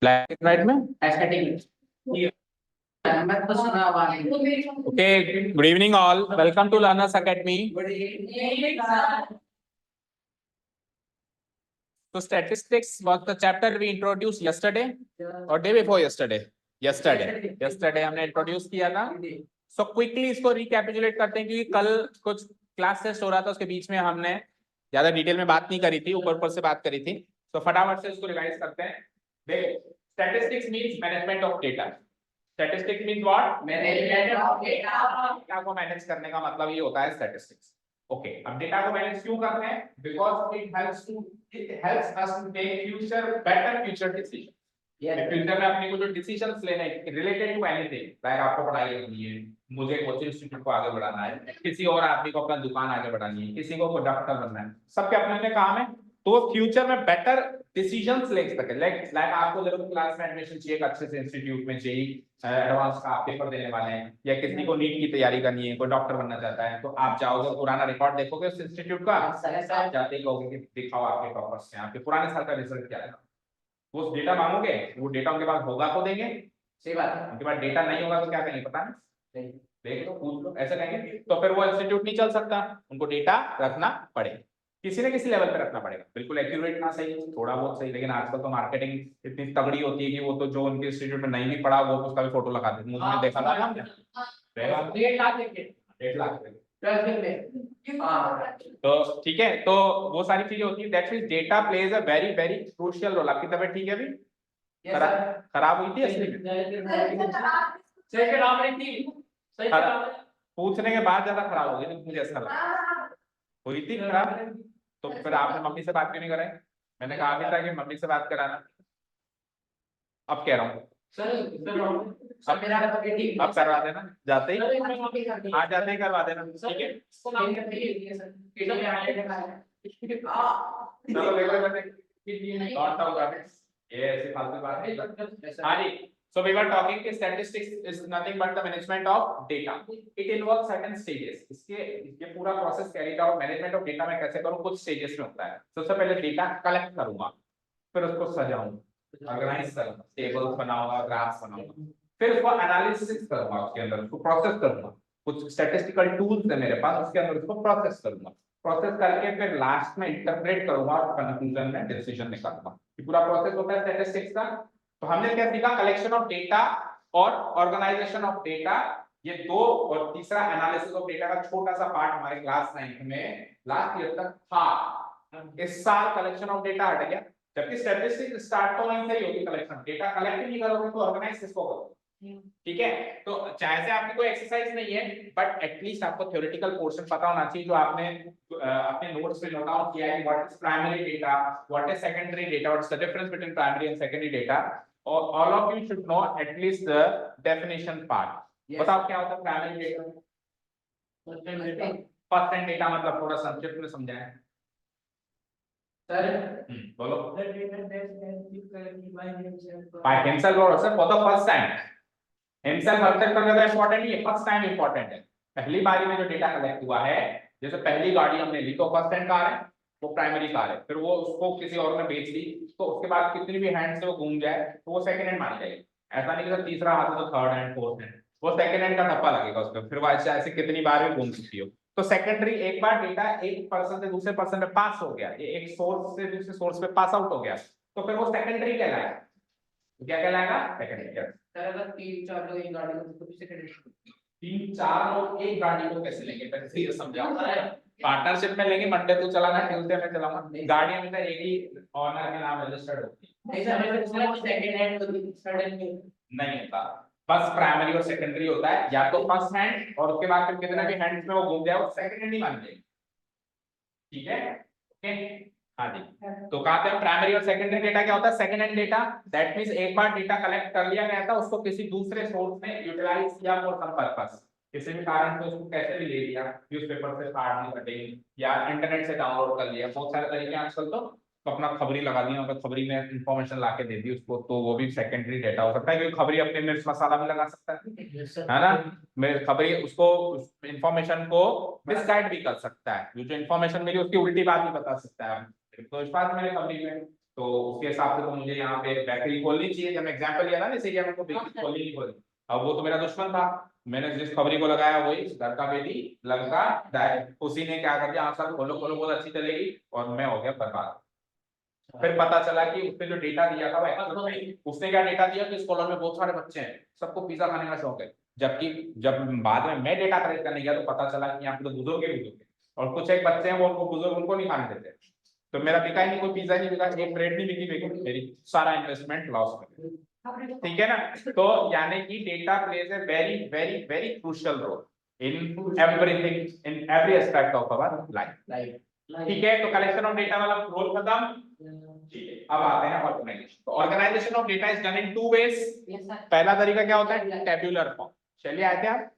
Black and white में aesthetic मैं तो सुना हुआ है। Okay, good evening all, welcome to learners academy. So statistics was the chapter we introduced yesterday or day before yesterday. Yesterday हमने introduce किया था। So quickly इसको रिकैपिचुलेट करते हैं क्योंकि कल कुछ क्लास टेस्ट हो रहा था, उसके बीच में हमने ज्यादा डिटेल में बात नहीं करी थी, ऊपर से बात करी थी। तो फटाफट से इसको रिवाइज करते हैं। देखो, statistics means management of data. Statistics means what? Management of data. Data को मैनेज करने का मतलब ये होता है स्टैटिस्टिक्स। ओके, अब डेटा को मैनेज क्यों करते हैं? Because it helps us to take better future decision. Future में अपने को जो डिसीजंस लेने हैं रिलेटेड टू एनीथिंग, लाइक आपको पढ़ाई करनी है, मुझे कोचिंग इंस्टीट्यूट को आगे बढ़ाना है, किसी और आदमी को अपना दुकान आगे बढ़ानी है, किसी को डॉक्टर बनना है, सबके अपने अपने काम है। तो फ्यूचर में बेटर डिसीजंस ले सके। लाइक आपको जरूर क्लास में एडमिशन चाहिए, एक अच्छे से इंस्टीट्यूट में चाहिए, एडवांस का आप पेपर देने वाले हैं, या किसी को नीट की तैयारी करनी है, कोई डॉक्टर बनना चाहता है, तो आप जाओगे पुराना रिकॉर्ड देखोगे उस इंस्टीट्यूट का, आप जाते ही कहोगे कि दिखाओ आपके टॉपर्स हैं, आपके पुराने साल का रिजल्ट क्या है। वो डेटा मांगोगे, वो डेटा उनके पास होगा तो देंगे। सही बात है। उनके पास डेटा नहीं होगा तो क्या करेंगे पता नहीं, देख लो पूछ लो, ऐसे कहेंगे तो फिर वो इंस्टीट्यूट नहीं चल सकता। उनको डेटा रखना पड़ेगा, किसी न किसी लेवल पे रखना पड़ेगा, बिल्कुल एक्यूरेट ना सही, थोड़ा बहुत सही, लेकिन आजकल तो मार्केटिंग इतनी तगड़ी होती है कि वो तो जो उनके इंस्टीट्यूट में नहीं भी पढ़ा वो उसका भी फोटो लगा देते हैं। मुझे देखा था हमने 1.5 लाख तो ठीक है। तो वो सारी चीजें होती है। That means data plays a very very crucial role. आपकी तबीयत ठीक है अभी? खराब हुई थी असली में? पूछने के बाद ज्यादा खराब हो गई थी, मुझे ऐसा लगा। हुई थी खराब? तो फिर आपने मम्मी से बात क्यों नहीं कराई? मैंने कहा भी था कि मम्मी से बात कराना। अब कह रहा हूँ अब करवा देना, जाते ही आ जाते ही करवा देना, ठीक है? चलो ये ऐसी फालतू बात है। हाँ जी, so we were talking कि statistics is nothing but the management of data. It involves certain stages. इसके पूरा process carried out management of data मैं कैसे करूँ, कुछ स्टेजेस में होता है। सबसे पहले डेटा कलेक्ट करूंगा, फिर उसको सजाऊंगा, ऑर्गेनाइज करूंगा, टेबल्स बनाऊंगा, ग्राफ्स बनाऊंगा, फिर उसको एनालिसिस करूंगा, उसके अंदर उसको प्रोसेस करूंगा, कुछ स्टैटिस्टिकल टूल्स है मेरे पास, उसके अंदर उसको प्रोसेस करूंगा, प्रोसेस करके फिर लास्ट में इंटरप्रेट करूंगा और कंक्लूजन में डिसीजन निकालूंगा। ये पूरा प्रोसेस होता है स्टैटिस्टिक्स का। तो हमने क्या सीखा? कलेक्शन ऑफ डेटा और ऑर्गेनाइजेशन ऑफ डेटा, ये दो, और तीसरा एनालिसिस ऑफ डेटा का छोटा सा पार्ट हमारे क्लास 9 में लास्ट ईयर तक था। इस साल कलेक्शन ऑफ डेटा हट गया, जबकि स्टैटिस्टिक्स स्टार्ट तो वहीं से ही होगी। कलेक्शन डेटा कलेक्ट नहीं करोगे तो ऑर्गेनाइज किसको करोगे? ठीक है। तो चाहे से आपकी कोई एक्सरसाइज नहीं है, बट एटलीस्ट आपको थ्योरेटिकल पोर्शन पता होना चाहिए, जो आपने अपने नोट्स में नोट डाउन किया है। What is primary data, what is secondary data, what is the difference between primary and secondary data, और all of you should know at least the definition part. बताओ क्या होता है प्राइमरी डेटा? पर्सेंट डेटा मतलब थोड़ा संक्षिप्त में समझाएं सर। बोलो। by himself or herself for the first time. himself herself का ज्यादा इंपॉर्टेंट नहीं है, फर्स्ट टाइम इंपॉर्टेंट है। पहली बारी में जो डेटा कलेक्ट हुआ है, जैसे पहली गाड़ी हमने ली तो फर्स्ट हैंड कार है, वो प्राइमरी कार है, फिर वो उसको किसी और ने बेच दी, तो उसके बाद कितनी भी हैंड से वो घूम जाए तो वो सेकंड हैंड मानी जाएगी। ऐसा नहीं कि तीसरा हाथ है तो थर्ड हैंड फोर्थ हैंड, वो सेकंड हैंड का ठप्पा लगेगा उस पर, फिर वो ऐसे कितनी बार भी घूम सकती हो। तो सेकेंडरी, एक बार डेटा एक पर्सन से दूसरे पर्सन पे पास हो गया, ये एक सोर्स से दूसरे सोर्स पे पास आउट हो गया, तो फिर वो सेकेंडरी कहलाएगा। क्या कहलाएगा? सेकेंडरी। सर अगर 3-4 लोग एक गाड़ी को तो सेकेंडरी, 3-4 लोग एक गाड़ी को कैसे लेंगे? पहले से ये समझाओ। पार्टनरशिप में लेंगे, मंडे तू चलाना, ट्यूसडे में चलाऊंगा। गाड़ी हमेशा एक ही ऑनर के नाम रजिस्टर्ड होती है। नहीं सर, मैं सेकंड हैंड होती है, थर्ड हैंड नहीं होता। बस प्राइमरी और सेकेंडरी होता है, या तो फर्स्ट हैंड और उसके बाद फिर कितने भी हैंड्स में वो घूम जाए वो सेकंड हैंड ही मान लेंगे। ठीक है, ओके। हाँ जी, तो कहा था प्राइमरी और सेकेंडरी डेटा क्या होता है? Second hand data, that means एक बार डेटा कलेक्ट कर लिया गया था, उसको किसी दूसरे सोर्स ने यूटिलाइज किया फॉर सम पर्पस, किसी भी कारण से उसको कैसे भी ले लिया, न्यूज़पेपर से फाड़ ली कटिंग, या इंटरनेट से डाउनलोड कर लिया, बहुत सारे तरीके आजकल तो अपना खबरी लगा दिया, मतलब खबरी में इंफॉर्मेशन लाके दे दी उसको, तो वो भी सेकेंडरी डेटा हो सकता है, क्योंकि खबरी अपने मिर्च मसाला भी लगा सकता है ना। मैं खबरी उसको इंफॉर्मेशन को मिसगाइड भी कर सकता है, जो इंफॉर्मेशन मिली उसकी उल्टी बात भी बता सकता है, तो इस बात में खबरी में तो उसके हिसाब से तो मुझे यहाँ पे बेकरी खोलनी चाहिए। जब एग्जाम्पल लिया था ना, जैसे कि हमको बेकरी खोलनी नहीं खोलनी, अब वो तो मेरा दुश्मन था, मैंने जिस खबरी को लगाया वही घर का बेटी लंका डाय, उसी ने क्या कर दिया, हाँ सर खोलो खोलो बहुत अच्छी चलेगी, और मैं हो गया बर्बाद। फिर पता चला कि उसने जो डेटा दिया था वो एक्चुअल में, उसने क्या डेटा दिया कि इस कॉलोनी में बहुत सारे बच्चे हैं, सबको पिज्जा खाने का शौक है, जबकि जब बाद में मैं डेटा कलेक्ट करने गया तो पता चला कि यहाँ पे तो बुजुर्ग ही बुजुर्ग है, और कुछ एक बच्चे हैं वो उनको बुजुर्ग उनको नहीं खाने देते, तो मेरा बिका ही नहीं, कोई पिज्जा नहीं बिका, एक ब्रेड नहीं बिकी, मेरी सारा इन्वेस्टमेंट लॉस में। ठीक है ना, तो यानी कि data plays a very very very crucial role in everything, in every aspect of our life. ठीक है, तो कलेक्शन ऑफ डेटा वाला रोल खत्म। ठीक है, अब आते हैं ऑर्गेनाइजेशन। तो organisation of data is done in two ways. पहला तरीका क्या होता है, टेब्यूलर फॉर्म, चलिए आते हैं।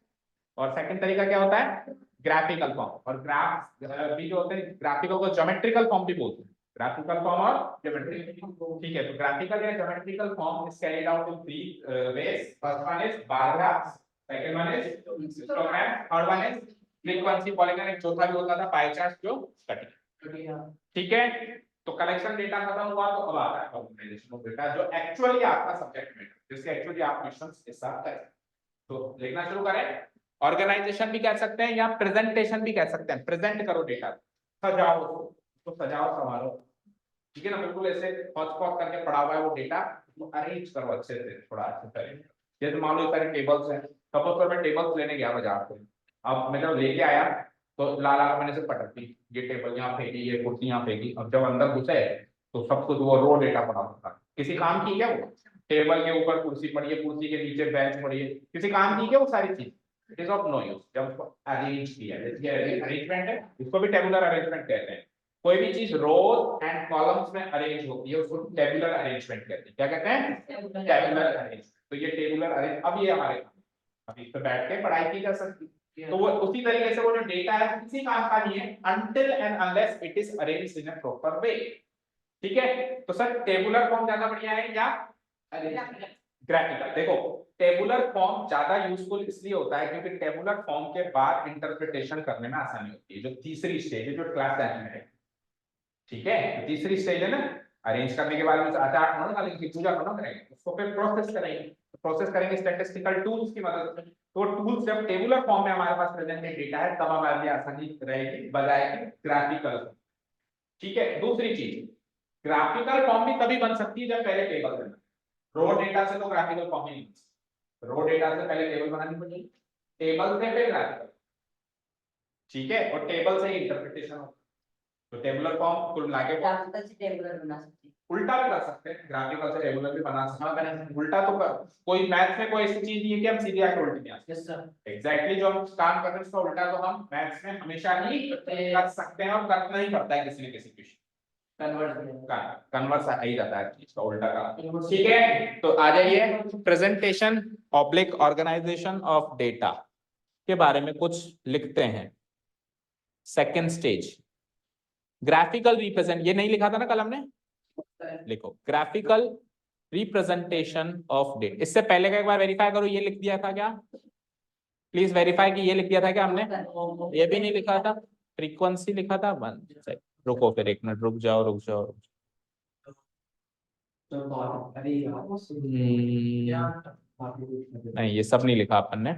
और सेकंड तरीका क्या होता है, ग्राफिकल फॉर्म। और ग्राफ भी जो होते हैं, ग्राफिकल को ज्योमेट्रिकल फॉर्म भी बोलते हैं, ग्राफिकल फॉर्म और ज्योमेट्रिकल। ठीक है, तो ग्राफिकल या geometrical form is carried out in three ways. First one is bar graph, second one is histogram, third one is frequency polygon, एक चौथा भी होता था पाई चार्ट जो कटिंग। ठीक है, तो कलेक्शन डेटा खत्म हुआ, तो अब आता है ऑर्गेनाइजेशन ऑफ डेटा, जो एक्चुअली आपका सब्जेक्ट मैटर, जिसके एक्चुअली आप क्वेश्चंस के साथ करें। तो लिखना शुरू करें। ऑर्गेनाइजेशन भी कह सकते हैं या प्रेजेंटेशन भी कह सकते हैं, प्रेजेंट करो डेटा, सजाओ उसको, सजाओ संवारो। ठीक है ना, बिल्कुल ऐसे हॉटस्पॉट करके पड़ा हुआ है वो डेटा, तो अरेंज करो अच्छे से, थोड़ा अच्छे से। जैसे मान लो सारे टेबल्स हैं, सपोज कर मैं टेबल्स लेने गया बाजार से, अब मैं जब लेके आया तो लाला का मैंने से पटक दी, ये टेबल यहाँ फेंकी, ये कुर्सी यहाँ फेंकी, अब जब अंदर घुसे तो सब कुछ वो रो डेटा पड़ा होता, किसी काम की क्या वो, टेबल के ऊपर कुर्सी पड़ी है, कुर्सी के नीचे बेंच पड़ी है, किसी काम की क्या वो सारी चीज, it is of no use. जब उसको अरेंज किया, जैसे अरेंजमेंट है, इसको भी टेबुलर अरेंजमेंट कहते हैं। कोई भी चीज रोज एंड कॉलम्स में अरेंज होती है उसको टेबुलर अरेंजमेंट कहते हैं। क्या कहते हैं, टेबुलर अरेंजमेंट। तो ये टेबुलर अरेंज, अब ये हमारे अभी इस पे बैठ के पढ़ाई की जा सकती है। तो वो उसी तरीके से वो जो डेटा है किसी काम का नहीं है until and unless it is arranged in a proper way। ठीक है, तो सर टेबुलर फॉर्म ज्यादा बढ़िया है या ग्राफिकल? देखो, टेबुलर फॉर्म ज्यादा यूजफुल इसलिए होता है क्योंकि टेबुलर फॉर्म के बाद इंटरप्रिटेशन करने में आसानी होती है, जो तीसरी स्टेज है, जो क्लास टेंथ में है। ठीक है, तो तीसरी स्टेज है ना, अरेंज करने के बाद में आचार करो ना, लेकिन पूजा करो करेंगे, उसको फिर प्रोसेस करेंगे, प्रोसेस करेंगे स्टैटिस्टिकल टूल्स की मदद से। तो टूल्स जब टेबुलर फॉर्म में हमारे पास प्रेजेंट डेटा है तब हमारे लिए आसानी रहेगी बजाय कि ग्राफिकल। ठीक है, दूसरी चीज, ग्राफिकल फॉर्म भी तभी बन सकती है जब पहले टेबल बने। रो डेटा से तो ग्राफिकल फॉर्म नहीं बन सकती, रो डेटा से पहले टेबल बनानी पड़ेगी, टेबल से फिर ग्राफिकल। ठीक है, और टेबल से ही इंटरप्रिटेशन होगा। तो टेबुलर फॉर्म कुल मिला के ग्राफिकल से टेबुलर बना सकते हैं, उल्टा भी कर सकते हैं, ग्राफिकल से टेबुलर भी बना सकते हैं। उल्टा तो कोई मैथ्स में कोई ऐसी चीज नहीं है कि हम सीधे आके उल्टी नहीं आ सकते। Yes sir. एग्जैक्टली जो हम काम कर रहे हैं उसका उल्टा तो हम मैथ्स में हमेशा ही कर सकते हैं, और करना ही पड़ता है किसी न किसी क्वेश्चन कन्वर्स ही जाता है इसका उल्टा का। ठीक है, तो आ जाइए, presentation oblique organisation of data के बारे में कुछ लिखते हैं। सेकेंड स्टेज, ग्राफिकल रिप्रेजेंट, ये नहीं लिखा था ना कल हमने, लिखो ग्राफिकल रिप्रेजेंटेशन ऑफ डेटा। इससे पहले का एक बार वेरीफाई करो, ये लिख दिया था क्या, प्लीज वेरीफाई कि ये लिख दिया था क्या हमने, ये भी नहीं लिखा था, फ्रीक्वेंसी लिखा था। रुको फिर एक मिनट, रुक जाओ रुक जाओ, नहीं ये सब नहीं लिखा अपन ने।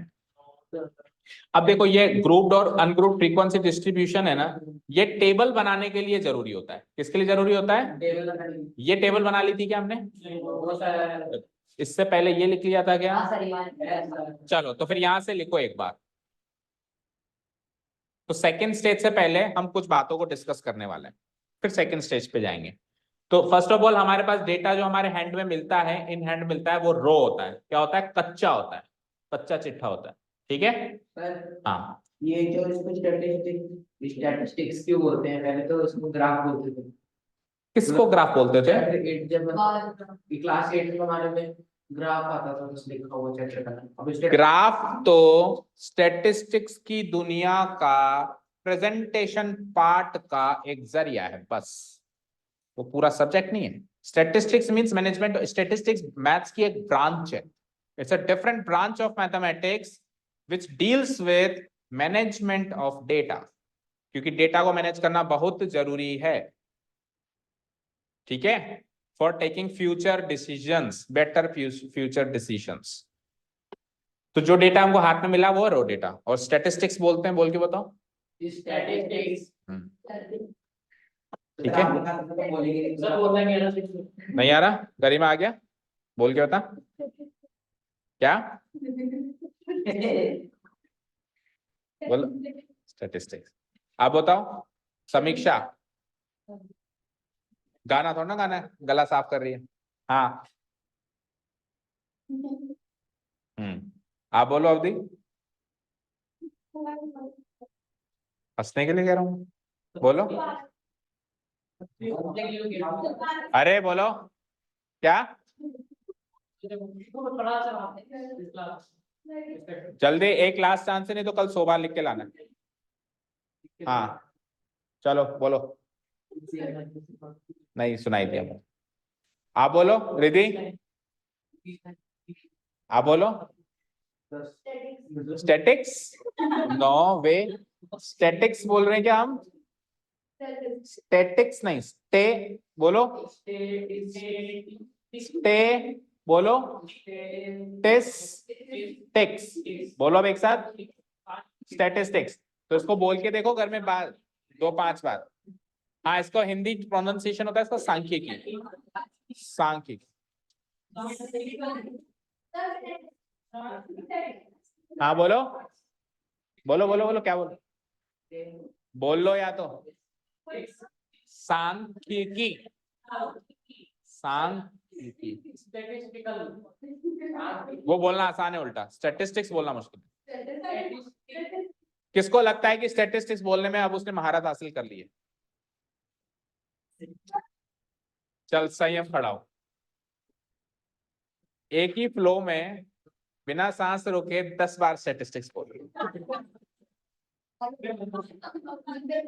अब देखो, ये ग्रुप्ड और अनग्रुप्ड फ्रीक्वेंसी डिस्ट्रीब्यूशन है ना, ये टेबल बनाने के लिए जरूरी होता है। किसके लिए जरूरी होता है, ये टेबल बना ली थी क्या हमने, इससे पहले ये लिख लिया था क्या? चलो तो फिर यहां से लिखो एक बार। तो सेकंड स्टेज से पहले हम कुछ बातों को डिस्कस करने वाले हैं, फिर सेकंड स्टेज पे जाएंगे। तो फर्स्ट ऑफ ऑल हमारे पास डेटा जो हमारे हैंड में मिलता है, इन हैंड मिलता है, वो रो होता है। क्या होता है, कच्चा होता है, कच्चा चिट्ठा होता है। ठीक है, हाँ, ये जो इसको स्टैटिस्टिक्स क्यों बोलते हैं, पहले तो इसको ग्राफ बोलते थे। किसको ग्राफ बोलते थे? जब क्लास 8 में हमारे में ग्राफ आता था तो लिखा हुआ चैप्टर का नाम। अब ग्राफ तो स्टैटिस्टिक्स की दुनिया का प्रेजेंटेशन पार्ट का एक जरिया है बस, वो पूरा सब्जेक्ट नहीं है। Statistics means management, statistics maths की एक ब्रांच है। It's a different branch of mathematics which deals with management of data, क्योंकि डेटा को मैनेज करना बहुत जरूरी है। ठीक है, for taking future decisions, better future decisions. तो जो डेटा हमको हाथ में मिला वो है रो डेटा, और स्टैटिस्टिक्स बोलते हैं, बोल के बताओ। स्टैटिस्टिक्स ठीक है, सर बोलना क्या है? नहीं आ रहा, गरिमा आ गया, बोल के बता क्या बोलो। स्टैटिस्टिक्स। आप बताओ समीक्षा, गाना थोड़ा ना गाना है, गला साफ कर रही है। हाँ आप बोलो अवधि, हंसने के लिए कह रहा हूँ, बोलो। अरे बोलो क्या, जल्दी, एक लास्ट चांस है, नहीं तो कल 100 बार लिख के लाना। हाँ चलो बोलो, नहीं सुनाई दिया। आप बोलो रिद्धि, आप बोलो। स्टैटिक्स, नो वे, स्टैटिक्स बोल रहे हैं क्या हम? स्टैटिक्स नहीं, स्टे बोलो, स्टे बोलो, टेक्स बोलो अब एक साथ, स्टैटिस्टिक्स। तो इसको बोल के देखो घर में बार, 2-5 बार। हाँ, इसको हिंदी प्रोनाउंसिएशन होता है इसका सांख्यिकी, सांख्यिकी। हाँ बोलो बोलो बोलो बोलो, क्या बोलो, बोल लो या तो। सांख्यिकी, सांख्यिकी, वो बोलना आसान है, उल्टा स्टैटिस्टिक्स बोलना मुश्किल है। किसको लगता है कि स्टैटिस्टिक्स बोलने में अब उसने महारत हासिल कर ली है? चल संयम खड़ा हो, एक ही फ्लो में बिना सांस रोके 10 बार स्टैटिस्टिक्स बोल।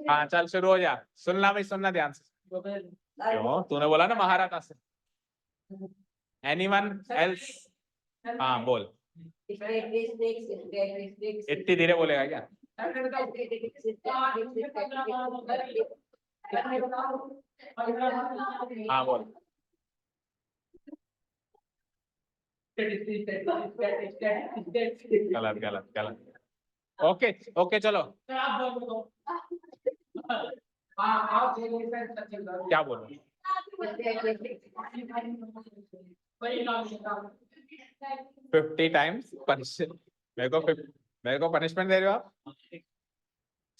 हाँ चल शुरू हो जा, सुनना भाई, सुनना ध्यान से। क्यों, तूने बोला ना महारत हासिल। Anyone else? हाँ बोल, इतनी धीरे बोलेगा क्या? हाँ बोल। गलत गलत गलत, ओके ओके चलो, क्या बोलो? 50 टाइम्स मेरे को पनिशमेंट दे रहे हो आप?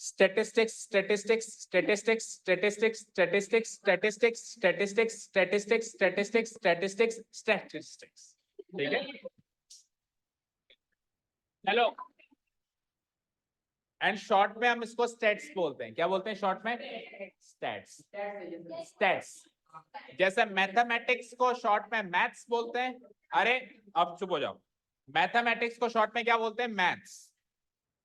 Statistics statistics statistics statistics statistics statistics statistics statistics statistics statistics statistics, ठीक है। हेलो, एंड शॉर्ट में हम इसको स्टैट्स बोलते हैं, क्या बोलते हैं शॉर्ट में? Stats, stats. जैसे मैथमेटिक्स को शॉर्ट में मैथ्स बोलते हैं, अरे अब चुप हो जाओ, मैथमेटिक्स को शॉर्ट में क्या बोलते हैं? मैथ्स,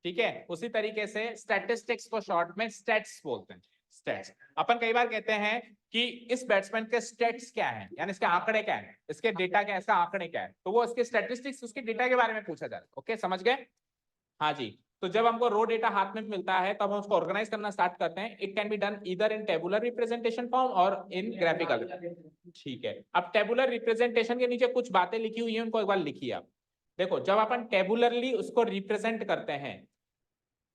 ठीक है। उसी तरीके से स्टैटिस्टिक्स को शॉर्ट में स्टैट्स बोलते हैं, स्टैट्स। अपन कई बार कहते हैं कि इस बैट्समैन के स्टैट्स क्या है, यानी इसके आंकड़े क्या है, इसके डेटा क्या है, इसका आंकड़े क्या है, तो वो इसके स्टैटिस्टिक्स, उसके डेटा के बारे में पूछा जा रहा है। ओके समझ गए? हाँ जी। तो जब हमको रो डेटा हाथ में मिलता है तब हम उसको ऑर्गेनाइज करना स्टार्ट करते हैं। It can be done either in tabular representation form और इन ग्राफिकल, ठीक है। अब टेबुलर रिप्रेजेंटेशन के नीचे कुछ बातें लिखी हुई हैं, उनको एक बार लिखिए आप। देखो, जब अपन टेबुलरली उसको रिप्रेजेंट करते हैं,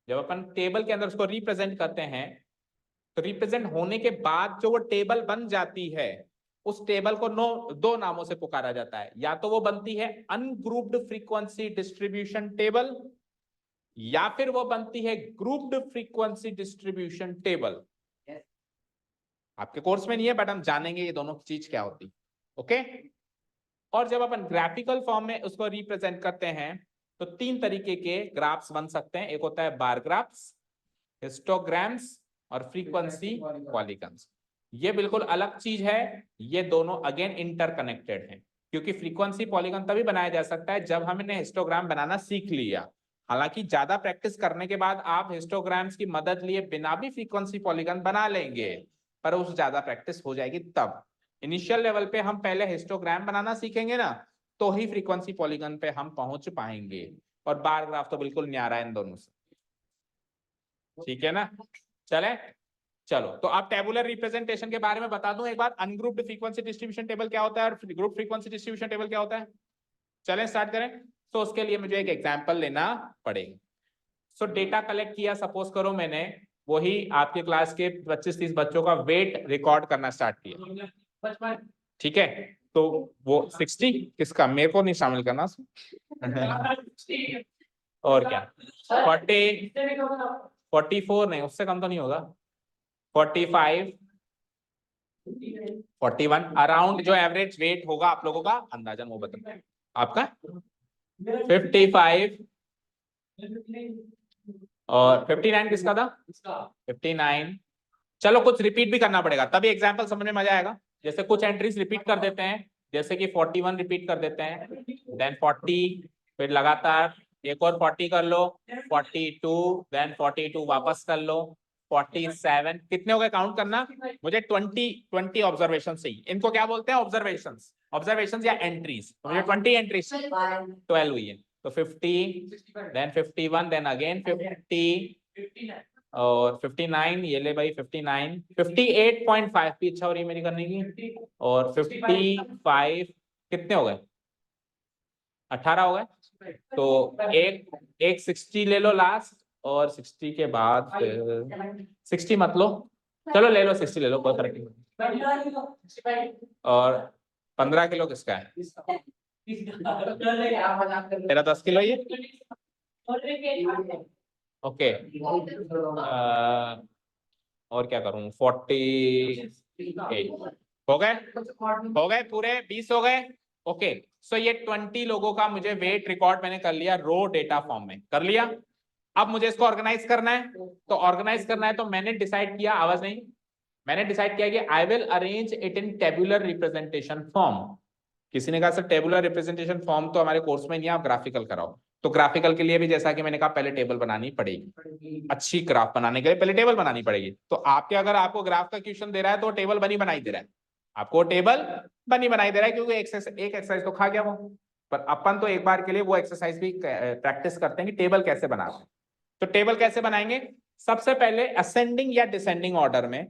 जब अपन टेबल के अंदर उसको रिप्रेजेंट करते हैं, तो रिप्रेजेंट होने के बाद जो वो टेबल बन जाती है, उस टेबल को दो नामों से पुकारा जाता है। या तो वो बनती है अनग्रुप्ड फ्रीक्वेंसी डिस्ट्रीब्यूशन टेबल, या फिर वो बनती है ग्रुप्ड फ्रीक्वेंसी डिस्ट्रीब्यूशन टेबल। आपके कोर्स में नहीं है, बट हम जानेंगे ये दोनों चीज क्या होती, ओके। और जब अपन ग्राफिकल फॉर्म में उसको रिप्रेजेंट करते हैं, तो 3 तरीके के ग्राफ्स बन सकते हैं। एक होता है बार ग्राफ्स, हिस्टोग्राम्स और फ्रीक्वेंसी पॉलीगन्स। ये बिल्कुल अलग चीज है, ये दोनों अगेन इंटरकनेक्टेड हैं, क्योंकि फ्रीक्वेंसी पॉलीगन तभी बनाया जा सकता है जब हमने हिस्टोग्राम बनाना सीख लिया। हालांकि ज्यादा प्रैक्टिस करने के बाद आप हिस्टोग्राम्स की मदद लिए बिना भी फ्रीक्वेंसी पॉलीगन बना लेंगे, पर उस ज्यादा प्रैक्टिस हो जाएगी तब। इनिशियल लेवल पे हम पहले हिस्टोग्राम बनाना सीखेंगे ना, तो ही फ्रीक्वेंसी पॉलीगन पे हम पहुंच पाएंगे। और बार ग्राफ तो बिल्कुल न्यारा इन दोनों से, ठीक है ना। चले, चलो तो अब टेबुलर रिप्रेजेंटेशन के बारे में बता दूं एक बार। अनग्रुप्ड फ्रीक्वेंसी डिस्ट्रीब्यूशन टेबल क्या होता है और ग्रुप फ्रीक्वेंसी डिस्ट्रीब्यूशन टेबल क्या होता है। चलें स्टार्ट करें। तो उसके लिए मुझे एक एग्जांपल लेना पड़ेगा। सो डेटा कलेक्ट किया, सपोज करो मैंने वही आपके क्लास के 25-30 बच्चों का वेट रिकॉर्ड करना स्टार्ट किया, ठीक है। तो वो 60 किसका, मेरे को नहीं शामिल करना और क्या 44 नहीं, उससे कम तो नहीं होगा, 45 41 अराउंड जो एवरेज वेट होगा आप लोगों का अंदाजन वो बताओ आपका 55 और 59 किसका था 59। चलो कुछ रिपीट भी करना पड़ेगा तभी एग्जांपल समझ में मजा आएगा। जैसे कुछ एंट्रीज रिपीट कर देते हैं, जैसे कि 41 रिपीट कर देते हैं, देन 40, फिर लगातार एक और 40 कर लो, 42, देन 42 वापस कर लो, 47। कितने हो गए काउंट करना मुझे, 20 ऑब्जर्वेशन चाहिए। इनको क्या बोलते हैं ऑब्जर्वेशंस, ऑब्जर्वेशंस या एंट्रीज। तो मुझे 20 एंट्रीज 12 हुई है। तो 50, देन 51, देन अगेन 50 और 59, ये ले भाई 59, 58.5 भी अच्छा हो रही है मेरी करने की, और 55 कितने हो गए 18 हो गए। तो एक 60 ले लो लास्ट, और 60 के बाद 60 मत लो, चलो ले लो 60 ले लो, कोई फर्क नहीं। और 15 किलो किसका है, तेरा 10 किलो ये, ओके। और क्या करूं, 48 हो गए पूरे 20 हो गए। ओके सो ये 20 लोगों का मुझे वेट रिकॉर्ड मैंने कर लिया, रो डेटा फॉर्म में कर लिया। अब मुझे इसको ऑर्गेनाइज करना है, तो ऑर्गेनाइज करना है तो मैंने डिसाइड किया, आवाज नहीं, मैंने डिसाइड किया कि I will arrange it in tabular representation form. किसी ने कहा सर टेबुलर रिप्रेजेंटेशन फॉर्म तो हमारे कोर्स में नहीं है, आप ग्राफिकल कराओ। तो ग्राफिकल के लिए भी जैसा कि मैंने कहा पहले टेबल बनानी पड़ेगी, अच्छी ग्राफ बनाने के लिए पहले टेबल बनानी पड़ेगी। तो आपके अगर आपको ग्राफ का क्वेश्चन दे रहा है तो टेबल बनी बनाई दे रहा है, आपको टेबल बनी बनाई दे रहा है, क्योंकि एक एक्सरसाइज तो खा गया वो। पर अपन तो एक बार के लिए वो एक्सरसाइज भी प्रैक्टिस करते हैं कि टेबल कैसे बनाते हैं। तो टेबल कैसे बनाएंगे, सबसे पहले असेंडिंग या डिसेंडिंग ऑर्डर में,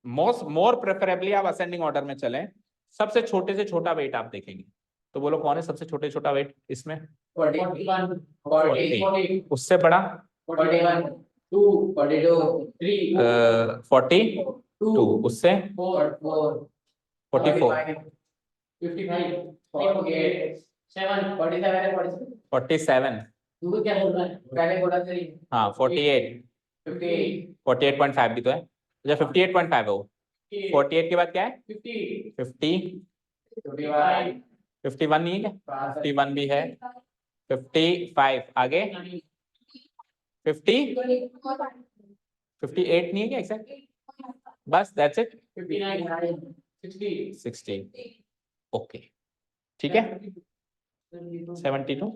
मोर प्रेफरेबली आप असेंडिंग ऑर्डर में चलें। सबसे छोटे से छोटा वेट आप देखेंगे, तो बोलो कौन है सबसे छोटे छोटा वेट इसमें, 40, उससे बड़ा 42, उससे 44, 47, हाँ 48, 48.5 भी तो है, अच्छा 58.5 है वो। 48 के बाद क्या है 50, 51 नहीं है क्या, 51 भी है, 55 आगे 50, 58 नहीं है क्या एग्जैक्ट, बस दैट्स इट, 60, ओके ठीक है। 72,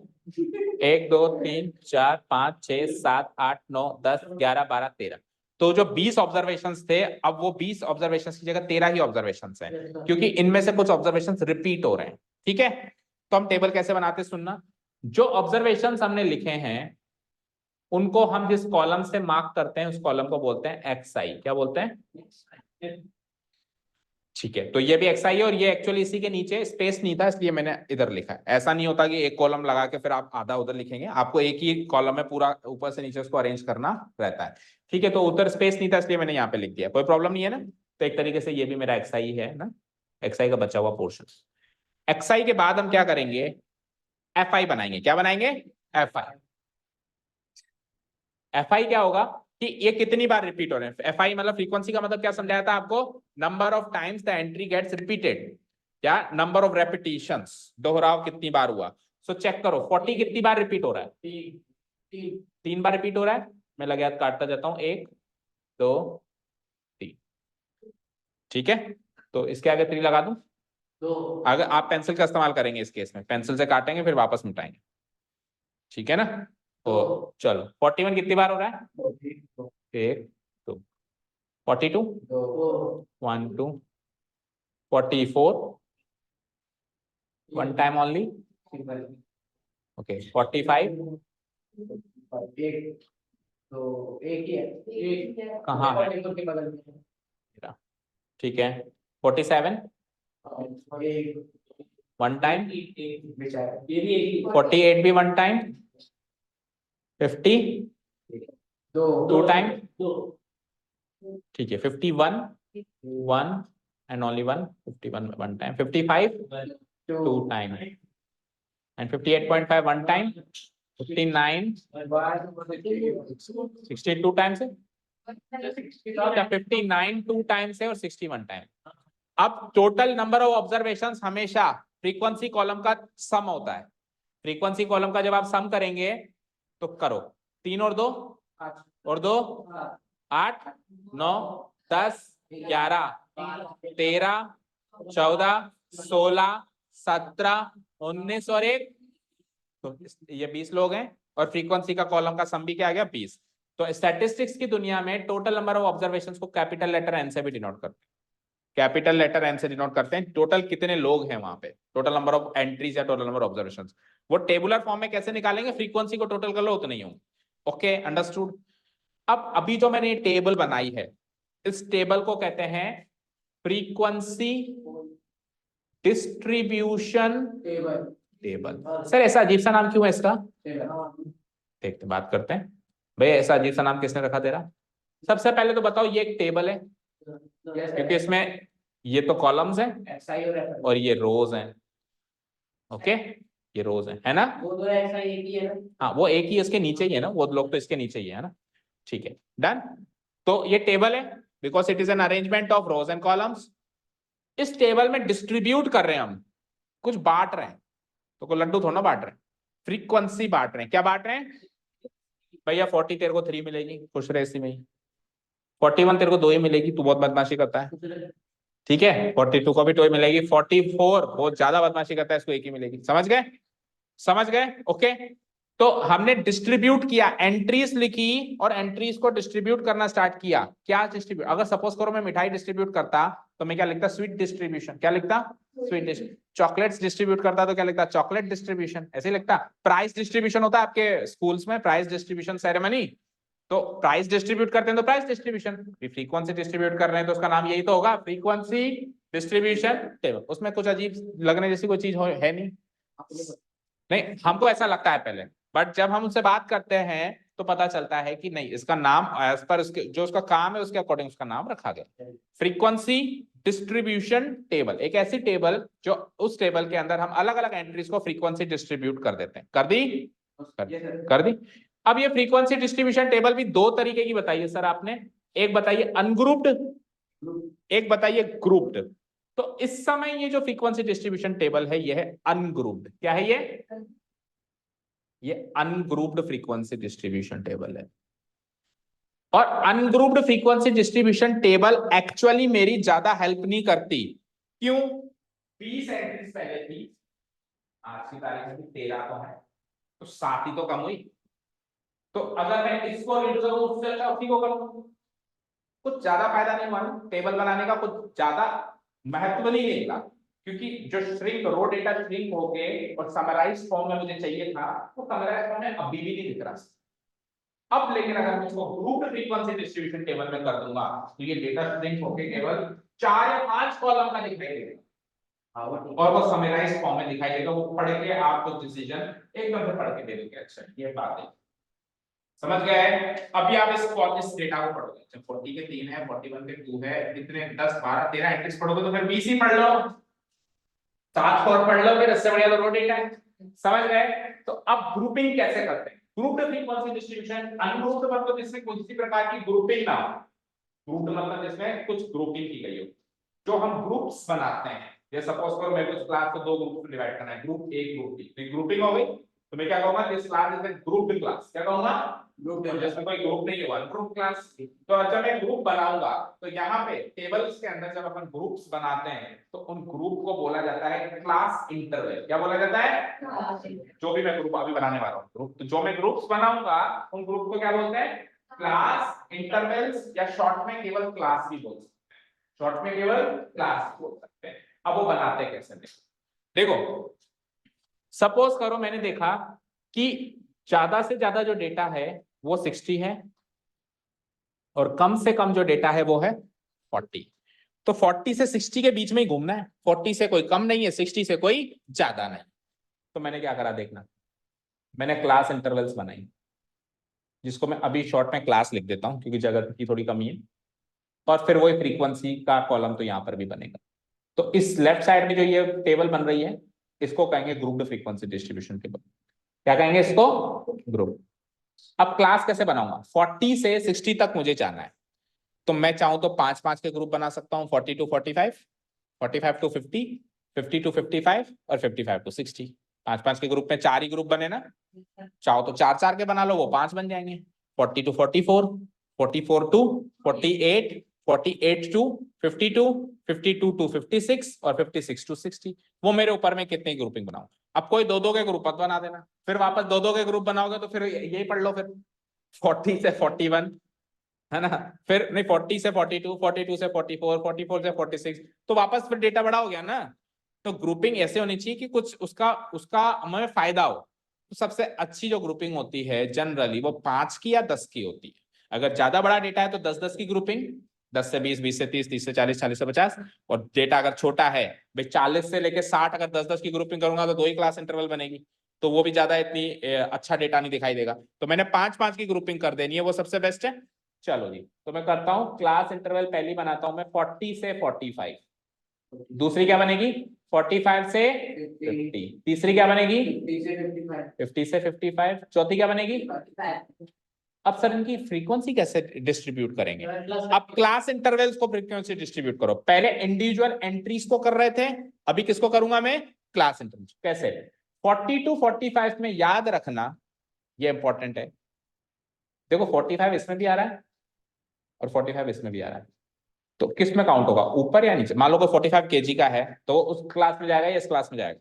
1 2 3 4 5 6 7 8 9 10 11 12 13। तो जो 20 ऑब्जर्वेशंस थे, अब वो 20 ऑब्जर्वेशंस की जगह 13 ही ऑब्जर्वेशंस हैं, क्योंकि इनमें से कुछ ऑब्जर्वेशंस रिपीट हो रहे हैं, ठीक है। तो हम टेबल कैसे बनाते सुनना, जो ऑब्जर्वेशंस हमने लिखे हैं उनको हम जिस कॉलम से मार्क करते हैं उस कॉलम को बोलते हैं एक्सआई। क्या बोलते हैं, ठीक है। तो ये भी एक्सआई है, और ये एक्चुअली इसी के नीचे स्पेस नहीं था इसलिए मैंने इधर लिखा है। ऐसा नहीं होता कि एक कॉलम लगा के फिर आप आधा उधर लिखेंगे, आपको एक ही कॉलम में पूरा ऊपर से नीचे उसको अरेंज करना रहता है, ठीक है। तो उधर स्पेस नहीं था इसलिए मैंने यहाँ पे लिख दिया, कोई प्रॉब्लम नहीं है ना। तो एक तरीके से ये भी मेरा एक्सआई है ना, एक्सआई का बचा हुआ पोर्शन। एक्सआई के बाद हम क्या करेंगे, एफआई बनाएंगे। क्या बनाएंगे, एफआई। एफआई क्या होगा कि ये कितनी बार रिपीट हो रहे हैं। एफआई मतलब फ्रीक्वेंसी का मतलब क्या समझाया था आपको, number of times the entry gets repeated, या नंबर ऑफ रेपिटेशंस, दोहराव कितनी बार हुआ। सो चेक करो 40 कितनी बार रिपीट हो रहा है, 3 बार रिपीट हो रहा है। मैं लगे हाथ काटता जाता हूं, 1 2 3, ठीक है। तो इसके आगे 3 लगा दूं, अगर आप पेंसिल का इस्तेमाल करेंगे इस केस में, पेंसिल से काटेंगे फिर वापस मिटाएंगे, ठीक है ना। तो चलो 41 कितनी बार हो रहा है, 1 2, 42 1 2, 44 one time only, okay 45 तो एक ही है, एक कहाँ है? 44 के बगल में है। ठीक है 47 और ये वन टाइम, बेचारा ये भी एक ही 48 भी वन टाइम, 50 दो टू टाइम, दो ठीक है 51 one and only one, 51 one time, 55 two time and 58.5 one time, 59 62 times है, 59 टू टाइम्स है और 61 टाइम। अब टोटल नंबर ऑफ ऑब्जर्वेशंस हमेशा फ्रीक्वेंसी कॉलम का सम होता है। फ्रीक्वेंसी कॉलम का जब आप सम करेंगे तो करो 3 और 2 और 2 8 9 10 11 13 14 16 17 19 और 1, तो ये 20 लोग हैं और फ्रीक्वेंसी का कॉलम का सम भी क्या आ गया 20। तो स्टैटिस्टिक्स की दुनिया में टोटल नंबर ऑफ ऑब्जर्वेशंस को कैपिटल लेटर एन से भी डिनोट करते हैं, कैपिटल लेटर एन से डिनोट करते हैं। टोटल कितने लोग हैं वहां पे, टोटल नंबर ऑफ एंट्रीज या टोटल नंबर ऑफ ऑब्जर्वेशंस, वो टेबुलर फॉर्म में कैसे निकालेंगे, फ्रीक्वेंसी को टोटल कर लो उतने ही होंगे। Okay understood. अब अभी जो मैंने ये टेबल बनाई है, इस टेबल को कहते हैं फ्रीक्वेंसी डिस्ट्रीब्यूशन टेबल। सर ऐसा अजीब सा नाम क्यों है इसका, देखते बात करते हैं। भैया ऐसा अजीब सा नाम किसने रखा तेरा? सबसे पहले तो बताओ ये एक टेबल है क्योंकि इसमें ये तो कॉलम्स हैं और ये रोज हैं। ओके ये रोज है ना? वो तो ऐसा एक ही है ना। हाँ वो एक ही इसके नीचे ही है ना, वो लोग तो इसके नीचे ही है ना। ठीक है डन। तो ये टेबल है because it is an arrangement of rose and columns. इस टेबल में डिस्ट्रीब्यूट कर रहे हैं हम, कुछ बांट रहे हैं, तो कोई लड्डू थोड़ा ना बांट रहे हैं, फ्रीक्वेंसी बांट रहे हैं। क्या बांट रहे हैं भैया? 40 तेरे को 3 मिलेगी, खुश रहे इसी में ही। 41 तेरे को 2 ही मिलेगी, तू बहुत बदमाशी करता है, ठीक है। 42 को भी 2 ही मिलेगी। 44 बहुत ज्यादा बदमाशी करता है, इसको 1 ही मिलेगी। समझ गए? समझ गए? ओके। तो हमने डिस्ट्रीब्यूट किया, एंट्रीज लिखी और एंट्रीज को डिस्ट्रीब्यूट करना स्टार्ट किया। क्या डिस्ट्रीब्यूट, अगर सपोज करो मैं मिठाई डिस्ट्रीब्यूट करता तो मैं क्या लिखता? Sweet distribution. क्या लिखता? Sweet distribution. चॉकलेट्स डिस्ट्रीब्यूट करता तो क्या लिखता? Chocolate distribution. ऐसे लिखता। प्राइस डिस्ट्रीब्यूशन होता है आपके स्कूल्स में, प्राइस डिस्ट्रीब्यूशन सेरेमनी, तो प्राइस डिस्ट्रीब्यूट करते हैं तो प्राइस डिस्ट्रीब्यूशन। फ्रीक्वेंसी डिस्ट्रीब्यूट कर रहे हैं तो उसका नाम यही तो होगा, फ्रीक्वेंसी डिस्ट्रीब्यूशन टेबल। उसमें कुछ अजीब लगने जैसी कोई चीज है नहीं, नहीं हमको ऐसा लगता है पहले, बट जब हम उससे बात करते हैं तो पता चलता है कि नहीं, इसका नाम एज पर उसके जो उसका काम है उसके अकॉर्डिंग उसका नाम रखा गया, फ्रीक्वेंसी डिस्ट्रीब्यूशन टेबल। एक ऐसी टेबल जो उस टेबल के अंदर हम अलग अलग एंट्रीज को फ्रीक्वेंसी डिस्ट्रीब्यूट कर देते हैं। कर दी? कर दी। अब ये फ्रीक्वेंसी डिस्ट्रीब्यूशन टेबल भी 2 तरीके की बताइए सर आपने, एक बताइए अनग्रुप्ड, एक बताइए ग्रुप्ड। तो इस समय ये जो फ्रीक्वेंसी डिस्ट्रीब्यूशन टेबल है ये है अनग्रुप्ड। क्या है ये अनग्रुप्ड फ्रीक्वेंसी डिस्ट्रीब्यूशन टेबल है। और ungrouped frequency distribution table actually मेरी ज्यादा हेल्प नहीं करती। क्यों? 20 एंट्रीज पहले थी, आज की तारीख में 13 तो है, तो 7 ही तो कम हुई। तो अगर मैं इसको रीड करूं उससे अच्छा उसी को करूं, कुछ ज्यादा फायदा नहीं हुआ टेबल बनाने का, कुछ ज्यादा महत्व नहीं देगा, क्योंकि जो श्रिंक रो डेटा श्रिंक होके और समराइज फॉर्म में मुझे चाहिए था, वो समराइज फॉर्म में अभी भी नहीं दिख रहा। अब लेकिन अगर मैं इसको ग्रुप्ड फ्रीक्वेंसी डिस्ट्रीब्यूशन टेबल में कर दूंगा तो ये डेटा श्रिंक होके केवल 4 या 5 कॉलम का दिखाई देगा और वो समराइज फॉर्म में दिखाई देगा। वो पढ़ के आपको डिसीजन एकदम से पढ़ के दे देंगे। अच्छा ये बात है, समझ गए? अभी आप इस डेटा को पढ़ोगे, जब 40 के 3 है, 41 के 2 है, इतने 10 12 13 एंट्रीज पढ़ोगे तो फिर 20 ही पढ़ लो, 7 और पढ़ लो, फिर इससे बढ़िया तो रो डेटा है। समझ गए? तो अब ग्रुपिंग कैसे करते हैं? Grouped frequency distribution. अनग्रुप्ड मतलब जिसमें किसी प्रकार की ग्रुपिंग ना हो, ग्रुप्ड मतलब जिसमें कुछ ग्रुपिंग की गई हो। जो हम ग्रुप्स बनाते हैं, जैसे सपोज करो मेरे को इस क्लास को 2 ग्रुप में डिवाइड करना है, ग्रुप ए ग्रुप बी, तो ग्रुपिंग हो गई, तो मैं क्या कहूंगा? This class is a grouped class. क्या कहूंगा? ग्रुप। जैसे कोई ग्रुप नहीं है, वन ग्रुप क्लास। तो अच्छा मैं ग्रुप बनाऊंगा तो यहाँ पे टेबल्स के अंदर जब अपन ग्रुप्स बनाते हैं तो उन ग्रुप को बोला जाता है क्लास इंटरवल। क्या बोला जाता है? जो भी मैं ग्रुप अभी बनाने वाला हूँ ग्रुप, तो जो मैं ग्रुप्स बनाऊंगा उन ग्रुप को क्या बोलते हैं? क्लास इंटरवल्स, या शॉर्ट में केवल क्लास भी बोल सकते हैं, शॉर्ट में केवल क्लास बोल सकते हैं। अब वो बनाते कैसे? देखो सपोज करो मैंने देखा कि ज्यादा से ज्यादा जो डेटा है वो 60 है और कम से कम जो डेटा है वो है 40। तो 40 से 60 के बीच में ही घूमना है, 40 से कोई कम नहीं है, 60 से कोई ज्यादा नहीं। तो मैंने क्या करा देखना, मैंने क्लास इंटरवल्स बनाई, जिसको मैं अभी शॉर्ट में क्लास लिख देता हूं क्योंकि जगह की थोड़ी कमी है, और फिर वही फ्रीक्वेंसी का कॉलम तो यहां पर भी बनेगा। तो इस लेफ्ट साइड में जो ये टेबल बन रही है इसको कहेंगे ग्रुप्ड फ्रीक्वेंसी डिस्ट्रीब्यूशन टेबल। क्या कहेंगे इसको? ग्रुप। अब क्लास कैसे बनाऊंगा, 40 से 60 तक मुझे जाना है, तो मैं चाहूं तो 5-5 के ग्रुप बना सकता हूं, 40 टू 45, 45 टू 50, 50 टू 55 और 55 टू 60। 5-5 के ग्रुप में 4 ही ग्रुप बने ना, चाहो तो 4-4 के बना लो, वो 5 बन जाएंगे। 40 टू 44, 44 टू 48, 48 टू 52, 52 टू 56 और 56 टू 60। वो मेरे ऊपर में कितनी ग्रुपिंग बनाऊं। अब कोई 2-2 के ग्रुप मत बना देना, फिर वापस 2-2 के ग्रुप बनाओगे तो फिर यही पढ़ लो, फिर 40 से 41 है ना, फिर नहीं 40 से 42, 42 से 44, 44 से 46, तो वापस फिर डेटा बड़ा हो गया ना। तो ग्रुपिंग ऐसे होनी चाहिए कि कुछ उसका उसका हमें फायदा हो। तो सबसे अच्छी जो ग्रुपिंग होती है जनरली वो 5 की या 10 की होती है। अगर ज्यादा बड़ा डेटा है तो 10-10 की ग्रुपिंग, 10 से 20, 20 से 30, 30 से 40, 40 से 50। और डेटा अगर छोटा है भाई 40 से लेके 60, अगर 10-10 की ग्रुपिंग करूंगा तो 2 ही क्लास इंटरवल बनेगी, तो वो भी ज्यादा इतनी अच्छा डेटा नहीं दिखाई देगा। तो मैंने 5-5 की ग्रुपिंग कर देनी है, वो सबसे बेस्ट है। चलो जी, तो मैं करता हूं क्लास इंटरवल, पहली बनाता हूं मैं 40 से 45, दूसरी क्या बनेगी 45 से 50, तीसरी क्या बनेगी 50 से 55, चौथी क्या बनेगी। अब सर इनकी फ्रीक्वेंसी कैसे डिस्ट्रीब्यूट करेंगे? अब क्लास इंटरवल्स को फ्रीक्वेंसी डिस्ट्रीब्यूट करो, पहले इंडिविजुअल एंट्रीज को कर रहे थे, अभी किसको करूंगा मैं, क्लास इंटरवल्स। कैसे? 40 टू 45 में याद रखना, ये इंपॉर्टेंट है, देखो 45 इसमें भी आ रहा है और 45 इसमें भी आ रहा है, तो किस में काउंट होगा, ऊपर या नीचे? मान लो कोई 45 केजी का है तो उस क्लास में जाएगा या इस क्लास में जाएगा?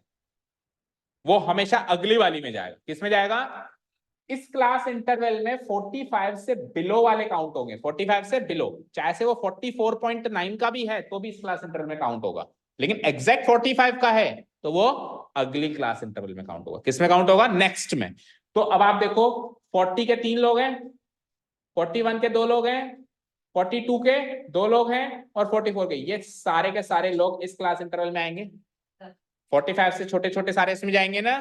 वो हमेशा अगली वाली में जाएगा, किस में जाएगा? इस क्लास इंटरवल में 45 से बिलो वाले काउंट होंगे, 45 से बिलो, चाहे से वो 44.9 का भी है तो भी इस क्लास इंटरवल में काउंट होगा, लेकिन एग्जैक्ट 45 का है तो वो अगली क्लास इंटरवल में काउंट होगा। किस में काउंट होगा? नेक्स्ट में। तो अब आप देखो 40 के 3 लोग हैं, 41 के 2 लोग हैं, 42 के 2 लोग हैं और 44 के, ये सारे के सारे लोग इस क्लास इंटरवल में आएंगे। 45 से छोटे छोटे सारे इसमें जाएंगे ना,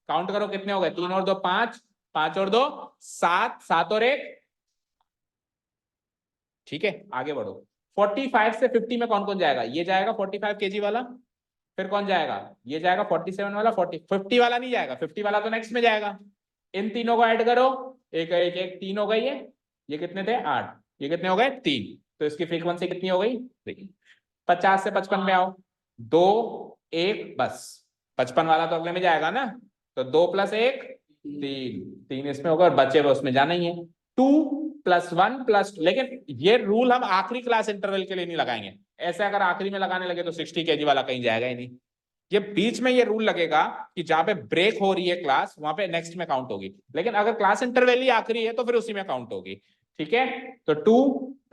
काउंट करो कितने हो गए, 3 और 2 5, 5 और 2 7, 7 और 1, ठीक है आगे बढ़ो। 45 से 50 में कौन कौन जाएगा? ये जाएगा 45 केजी वाला, फिर कौन जाएगा, ये जाएगा 47 वाला, 50 वाला नहीं जाएगा, 50 वाला तो नेक्स्ट में जाएगा। इन तीनों को ऐड करो, एक एक एक 3 हो गई है, ये कितने थे 8, ये कितने हो गए 3, तो इसकी फ्रीक्वेंसी कितनी हो गई? 50 से 55 में आओ, 2 1 बस, 55 वाला तो अगले में जाएगा ना, तो 2 + 1 3, 3 इसमें होगा और बचे हुए उसमें जाना ही है, 2 + 1 +, लेकिन ये रूल हम आखिरी क्लास इंटरवल के लिए नहीं लगाएंगे, ऐसे अगर आखिरी में लगाने लगे तो 60 केजी वाला कहीं जाएगा ही नहीं। ये बीच में ये रूल लगेगा कि जहां पे ब्रेक हो रही है क्लास वहां पे नेक्स्ट में काउंट होगी, लेकिन अगर क्लास इंटरवल ही आखिरी है तो फिर उसी में काउंट होगी, ठीक है। तो 2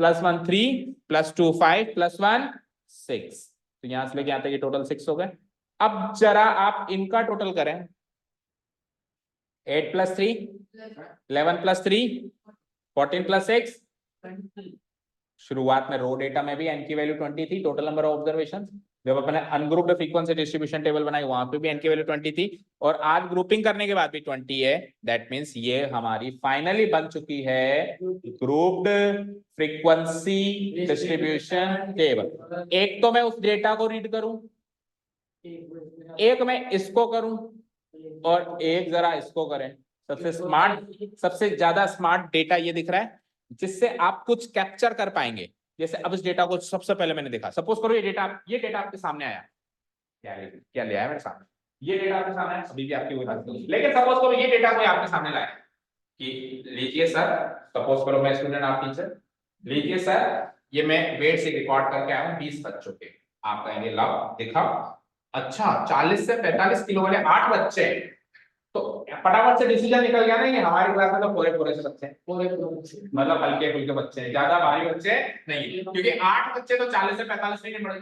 + 1 3 + 2 5 + 1 6, तो यहां से लेके यहां तक ये टोटल 6 हो गए। अब जरा आप इनका टोटल करें, 8 + 3 11 + 3 14 + 6, शुरुआत में रो डेटा में भी n की वैल्यू 20 थी, टोटल नंबर ऑफ ऑब्जर्वेशंस। जब अपने अनग्रुप्ड फ्रीक्वेंसी डिस्ट्रीब्यूशन टेबल बनाई वहां पे भी n की वैल्यू 20 थी, और आज ग्रुपिंग करने के बाद भी 20 है। दैट मींस ये हमारी फाइनली बन चुकी है ग्रुप्ड फ्रीक्वेंसी डिस्ट्रीब्यूशन टेबल। एक तो मैं उस डेटा को रीड करूं, एक मैं इसको करूं, और एक जरा इसको करें। सबसे स्मार्ट, सबसे ज्यादा स्मार्ट डेटा ये दिख रहा है जिससे आप कुछ कैप्चर कर पाएंगे। जैसे अब इस डेटा को सबसे पहले मैंने देखा, सपोज करो ये डेटा आपके सामने आया, क्या ले आया मेरे सामने, ये डेटा आपके सामने आया, अभी भी आपकी वही बात, लेकिन सपोज करो ये डेटा कोई आपके सामने लाया कि लीजिए सर, सपोज करो मैं स्टूडेंट आप टीचर, लीजिए सर ये मैं वेट से रिकॉर्ड करके आया हूं 20 बच्चों के। आप कहेंगे लाओ दिखाओ, अच्छा 40 से 45 किलो वाले 8 बच्चे, तो फटाफट से डिसीजन निकल गया ना, ये हमारी क्लास में तो पूरे पूरे से बच्चे हैं, मतलब हल्के फुल्के बच्चे हैं, ज्यादा भारी बच्चे नहीं, क्योंकि 8 बच्चे तो 40 से 45 नहीं बढ़े,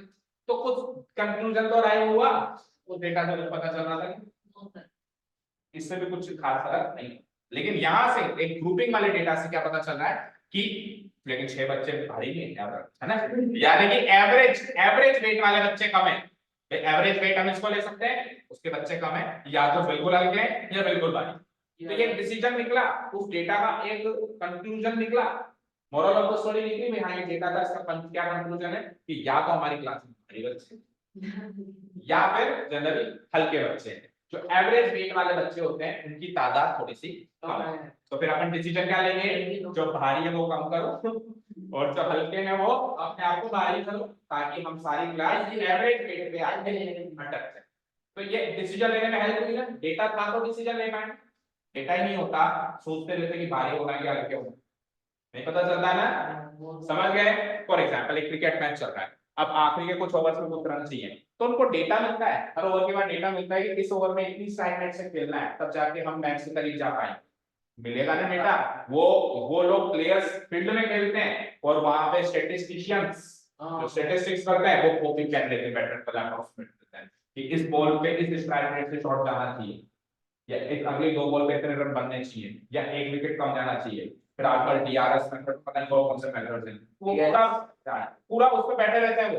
तो कुछ कंक्लूजन तो राय हुआ, उस डेटा से पता चल रहा था कि इससे भी कुछ खास फर्क नहीं। लेकिन यहां से एक ग्रुपिंग वाले डेटा से क्या पता चल रहा है कि लेकिन 6 बच्चे भारी नहीं है ना, यानी कि एवरेज वेट वाले बच्चे कम है। एवरेज वेट हम इसको ले सकते हैं, उसके बच्चे कम है, या तो बिल्कुल हल्के हैं या बिल्कुल भारी। तो ये डिसीजन निकला, उस डेटा का एक कंक्लूजन निकला, मोरल ऑफ द स्टोरी निकली भाई, हाँ ये डेटा का इसका क्या कंक्लूजन है कि या तो हमारी क्लास में भारी बच्चे या फिर जनरली हल्के बच्चे हैं। जो एवरेज वेट वाले बच्चे होते हैं उनकी तादाद थोड़ी सी कम है। तो फिर अपन डिसीजन क्या लेंगे, जो भारी है वो कम करो और जो हल्के हैं वो अपने आप को भारी करो, ताकि हम सारी क्लास एवरेज वेट पे आके अटक जाए। तो ये डिसीजन लेने में हेल्प हुई ना, डेटा था तो डिसीजन ले पाए, डेटा ही नहीं होता सोचते रहते कि भारी होना है या हल्के होना, नहीं पता चलता ना। समझ गए? फॉर एग्जांपल एक क्रिकेट मैच चल रहा है, अब आखिरी के कुछ ओवर्स में कुछ रन चाहिए, तो उनको डेटा मिलता है, हर ओवर के बाद डेटा मिलता है कि इस ओवर में इतनी स्ट्राइक रेट से खेलना है, तब जाके हम मैच के करीब जा पाएंगे। मिलेगा ना डेटा, वो लोग प्लेयर्स फील्ड में खेलते हैं और वहां पे स्टैटिस्टिशियंस जो स्टैटिस्टिक्स करते हैं वो कॉपी पेन लेके बैटर पर अप्रोक्सीमेट करते हैं कि इस बॉल पे इस स्ट्राइक रेट से शॉट जाना चाहिए, या एक अगले 2 बॉल पे इतने रन बनने चाहिए, या 1 विकेट कम जाना चाहिए। फिर आजकल डीआरएस मेथड, पता नहीं कौन से मेथड्स हैं, वो पूरा उस पे बैठे रहते हैं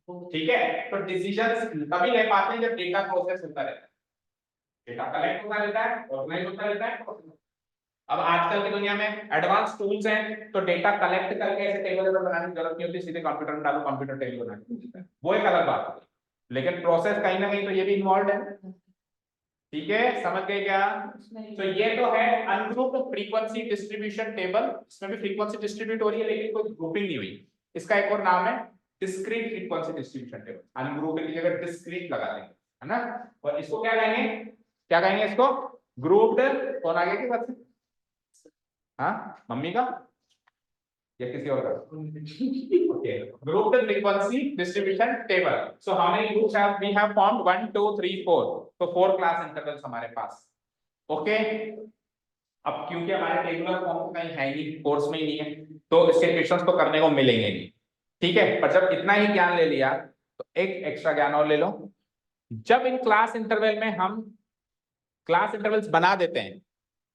वो। ठीक है, तो डिसीजंस तभी ले पाते हैं जब डेटा प्रोसेस होता रहता है, डेटा कलेक्ट होता रहता है, ऑर्गेनाइज होता रहता है। अब आजकल की दुनिया में एडवांस टूल्स हैं, तो डेटा कलेक्ट करके ऐसे टेबल बनाने की जरूरत नहीं होती, सीधे कंप्यूटर में डालो, कंप्यूटर टेबल बना के देता है, वो एक अलग बात है, लेकिन प्रोसेस कहीं ना कहीं तो ये भी इन्वॉल्व है। ठीक है, समझ गए क्या? तो ये तो है अनग्रुप्ड फ्रीक्वेंसी डिस्ट्रीब्यूशन टेबल, इसमें भी फ्रीक्वेंसी डिस्ट्रीब्यूट हो रही है लेकिन कोई ग्रुपिंग नहीं हुई। इसका एक और नाम है discrete frequency distribution table, ungrouped की जगह डिस्क्रीट लगा देंगे, है ना। और इसको क्या कहेंगे, क्या कहेंगे इसको? ग्रुप्ड। कौन आगे की बात? हाँ, मम्मी का या किसी और का? Okay, grouped frequency distribution table. So how many groups have we have formed? 1 2 3 4, तो 4 क्लास इंटरवल्स हमारे पास। ओके, अब क्योंकि हमारे टेबुलर फॉर्म कहीं है नहीं, कोर्स में ही नहीं है, तो इसके क्वेश्चंस तो करने को मिलेंगे नहीं। ठीक है, पर जब इतना ही ज्ञान ले लिया तो एक एक्स्ट्रा ज्ञान और ले लो। जब इन क्लास इंटरवल में हम क्लास इंटरवल्स बना देते हैं,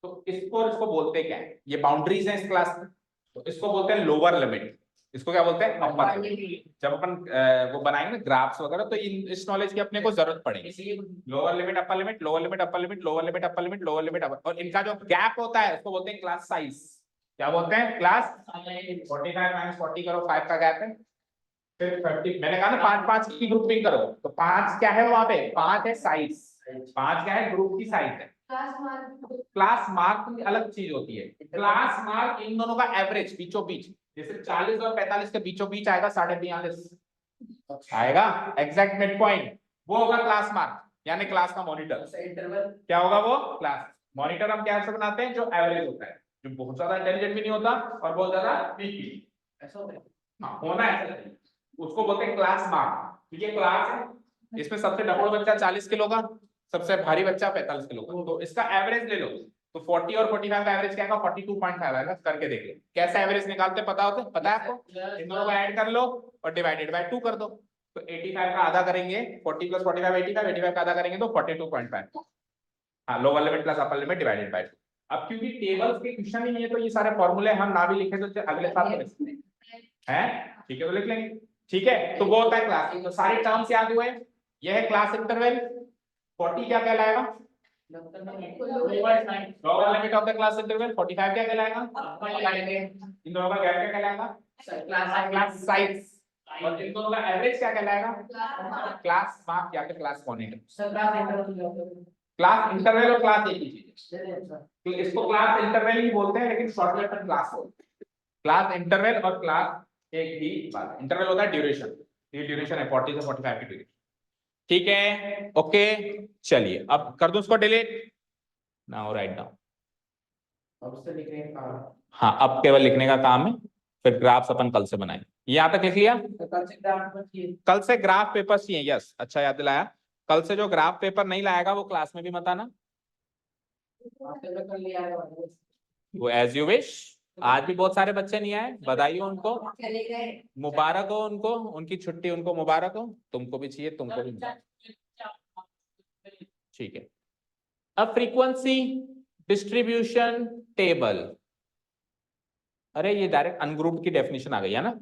तो इसको बोलते क्या है? ये बाउंड्रीज हैं इस क्लास में, तो इसको बोलते हैं लोअर लिमिट, इसको क्या बोलते हैं? Upper limit. जब अपन वो बनाएंगे ना ग्राफ्स वगैरह, तो इस नॉलेज की अपने को जरूरत पड़ेगी। Lower limit, upper limit, lower limit, upper limit, lower limit, upper limit, lower limit, और इनका जो गैप होता है उसको बोलते हैं क्लास साइज। क्या बोलते हैं? क्लास 45 माइनस 40 करो, 5 का गैप है, फिर 30। मैंने कहा ना 5 की ग्रुपिंग करो, तो 5 क्या है वहां पे? 5 है साइज, 5 क्या है? ग्रुप की साइज है। क्लास मार्क अलग चीज होती है, क्लास मार्क इन दोनों का एवरेज बीचों बीच, जैसे 40 और 45 के बीचों बीच आएगा 42.5 आएगा, एग्जैक्ट मिड पॉइंट, वो होगा क्लास मार्क, यानी क्लास का मॉनिटर। क्या होगा वो? क्लास मॉनिटर हम क्या से बनाते हैं? जो एवरेज होता है, जो बहुत ज्यादा इंटेलिजेंट भी नहीं होता और बहुत ज्यादा वीक भी, ऐसा होता है। हाँ, होना ऐसा चाहिए, उसको बोलते हैं क्लास मार्क। ये क्लास है, इसमें सबसे डबल बच्चा 40 किलो का, सबसे भारी बच्चा 45 किलो का, तो इसका एवरेज ले लो, तो 40 और 45 का एवरेज क्या आएगा? 42.5 आएगा। करके देख लो कैसे एवरेज निकालते, पता है आपको? इन दोनों को ऐड कर लो और डिवाइडेड बाय 2 कर दो, तो 85 का आधा करेंगे, 40 प्लस 45 85 का आधा करेंगे तो 42.5। हाँ, lower limit plus upper limit divided by 2। अब क्योंकि टेबल्स के क्वेश्चन ही नहीं है, तो ये सारे फॉर्मूले हम ना भी लिखे तो अगले साल है, ठीक है, तो लिख लेंगे। ठीक है, तो वो होता है क्लास, तो सारे टर्म्स याद हुए। यह है क्लास इंटरवल। 40 क्या कहलाएगा? Lower limit of the class interval. 45 क्या कहलाएगा? इन दोनों का गैप क्या कहलाएगा? Class size. और इन दोनों का एवरेज क्या कहलाएगा? क्लास मार्क या फिर क्लास मॉनिटर। क्लास इंटरवल और क्लास एक ही चीज है, तो इसको क्लास इंटरवल ही बोलते हैं, लेकिन शॉर्टकट में क्लास बोलते हैं। क्लास इंटरवल और क्लास एक ही बात। इंटरवल होता है ड्यूरेशन, ये ड्यूरेशन है 40 से 45 की ड्यूरेशन। ठीक है, ओके, चलिए अब कर दूं इसको डिलीट। Now write down. अब से लिखने का काम, हाँ अब केवल लिखने का काम है, फिर ग्राफ्स अपन कल से बनाएंगे। यहाँ तक लिख लिया? कल से ग्राफ पेपर चाहिए। यस, अच्छा याद दिलाया। कल से जो ग्राफ पेपर नहीं लाएगा वो क्लास में भी मत आना, वो एज यू विश। आज भी बहुत सारे बच्चे नहीं आए, बधाई हो उनको, मुबारक हो उनको, उनकी छुट्टी उनको मुबारक हो, तुमको भी चाहिए, तुमको भी। ठीक है, अब फ्रीक्वेंसी डिस्ट्रीब्यूशन टेबल। अरे ये डायरेक्ट अनग्रुप्ड की डेफिनेशन आ गई है ना,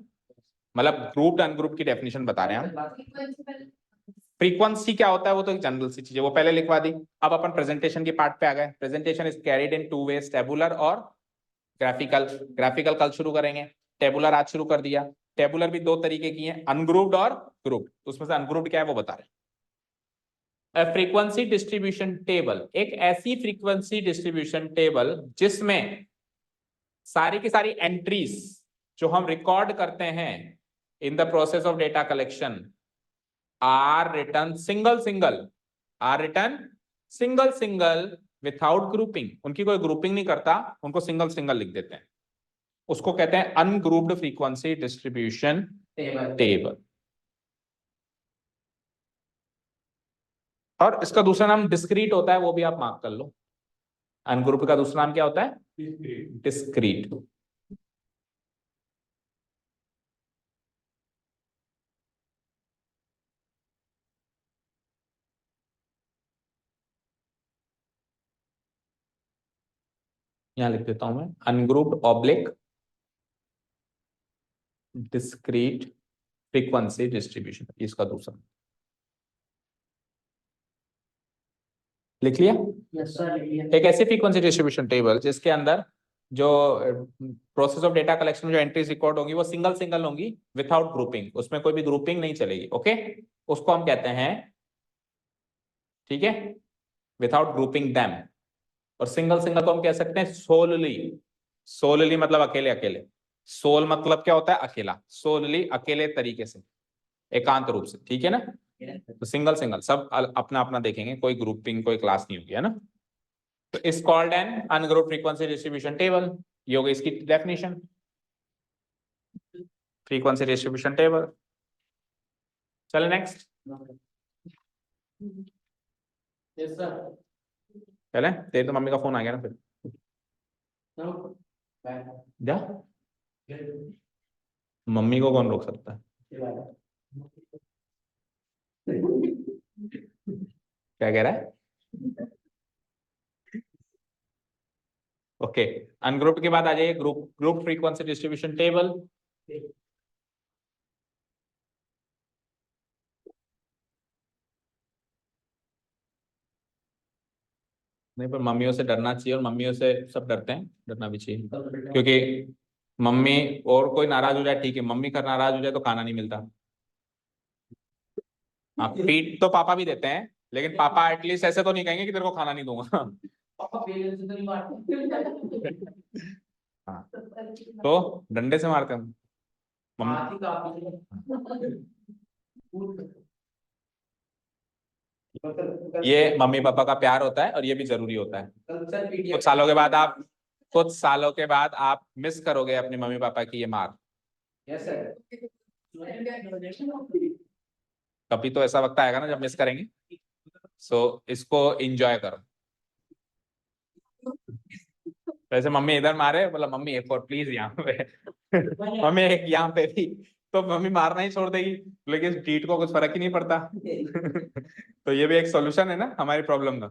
मतलब ग्रुप्ड अनग्रुप्ड की डेफिनेशन बता रहे हैं हम। फ्रीक्वेंसी क्या होता है वो तो एक जनरल सी चीज है, वो पहले लिखवा दी। अब अपन प्रेजेंटेशन के पार्ट पे आ गए। Presentation is carried in two ways, tabular और ग्राफिकल। ग्राफिकल कल शुरू करेंगे, टेबुलर आज शुरू कर दिया। टेबुलर भी दो तरीके की है, अनग्रुप्ड और ग्रुप्ड। उसमें से अनग्रुप्ड क्या है वो बता रहे। फ्रीक्वेंसी डिस्ट्रीब्यूशन टेबल एक ऐसी फ्रीक्वेंसी डिस्ट्रीब्यूशन टेबल जिसमें सारी की सारी एंट्रीज जो हम रिकॉर्ड करते हैं in the process of data collection are written single single without grouping. उनकी कोई ग्रुपिंग नहीं करता, उनको सिंगल सिंगल लिख देते हैं। उसको कहते हैं अनग्रुप्ड फ्रीक्वेंसी डिस्ट्रीब्यूशन टेबल। और इसका दूसरा नाम डिस्क्रीट होता है, वो भी आप मार्क कर लो। अनग्रुप्ड का दूसरा नाम क्या होता है? डिस्क्रीट। यहां लिख देता हूं मैं, ungrouped oblique discrete frequency distribution, इसका दूसरा लिख लिया। एक ऐसी फ्रीक्वेंसी डिस्ट्रीब्यूशन टेबल जिसके अंदर जो प्रोसेस ऑफ डेटा कलेक्शन में जो एंट्रीज रिकॉर्ड होंगी वो सिंगल सिंगल होंगी विथआउट ग्रुपिंग, उसमें कोई भी ग्रुपिंग नहीं चलेगी। ओके, उसको हम कहते हैं, ठीक है, विथआउट ग्रुपिंग दैम। और सिंगल सिंगल को हम कह सकते हैं सोलली। सोलली मतलब अकेले अकेले। सोल मतलब क्या होता है? अकेला। सोलली अकेले तरीके से, एकांत रूप से, ठीक है ना। तो सिंगल सिंगल सब अपना अपना देखेंगे, कोई ग्रुपिंग कोई क्लास नहीं होगी, है ना। तो इस called an ungrouped frequency distribution table, ये हो गई इसकी डेफिनेशन, फ्रीक्वेंसी डिस्ट्रीब्यूशन टेबल। चलो नेक्स्ट। चले, तेरी तो मम्मी का फोन आ गया ना, फिर जा। मम्मी को कौन रोक सकता है? क्या कह रहा है? ओके, अनग्रुप्ड के बाद आ जाइए ग्रुप फ्रीक्वेंसी डिस्ट्रीब्यूशन टेबल। नहीं, पर मम्मियों से डरना चाहिए, और मम्मियों से सब डरते हैं, डरना भी चाहिए। क्योंकि मम्मी और कोई नाराज हो जाए ठीक है, मम्मी का नाराज हो जाए तो खाना नहीं मिलता। हाँ, पीट तो पापा भी देते हैं, लेकिन पापा एटलीस्ट ऐसे तो नहीं कहेंगे कि तेरे को खाना नहीं दूंगा। हाँ, तो डंडे से मारते हैं ये मम्मी पापा का प्यार होता है, और ये भी जरूरी होता है। कुछ सालों के बाद आप मिस करोगे अपने मम्मी पापा की ये मार। कभी तो ऐसा वक्त आएगा ना जब मिस करेंगे। सो इसको एंजॉय करो। वैसे मम्मी इधर मारे, बोला मम्मी एक और प्लीज यहाँ पे। मम्मी एक यहाँ पे भी, तो मम्मी मारना ही छोड़ देगी, लेकिन डीट को कुछ फर्क ही नहीं पड़ता। तो ये भी एक सॉल्यूशन है ना हमारी प्रॉब्लम का।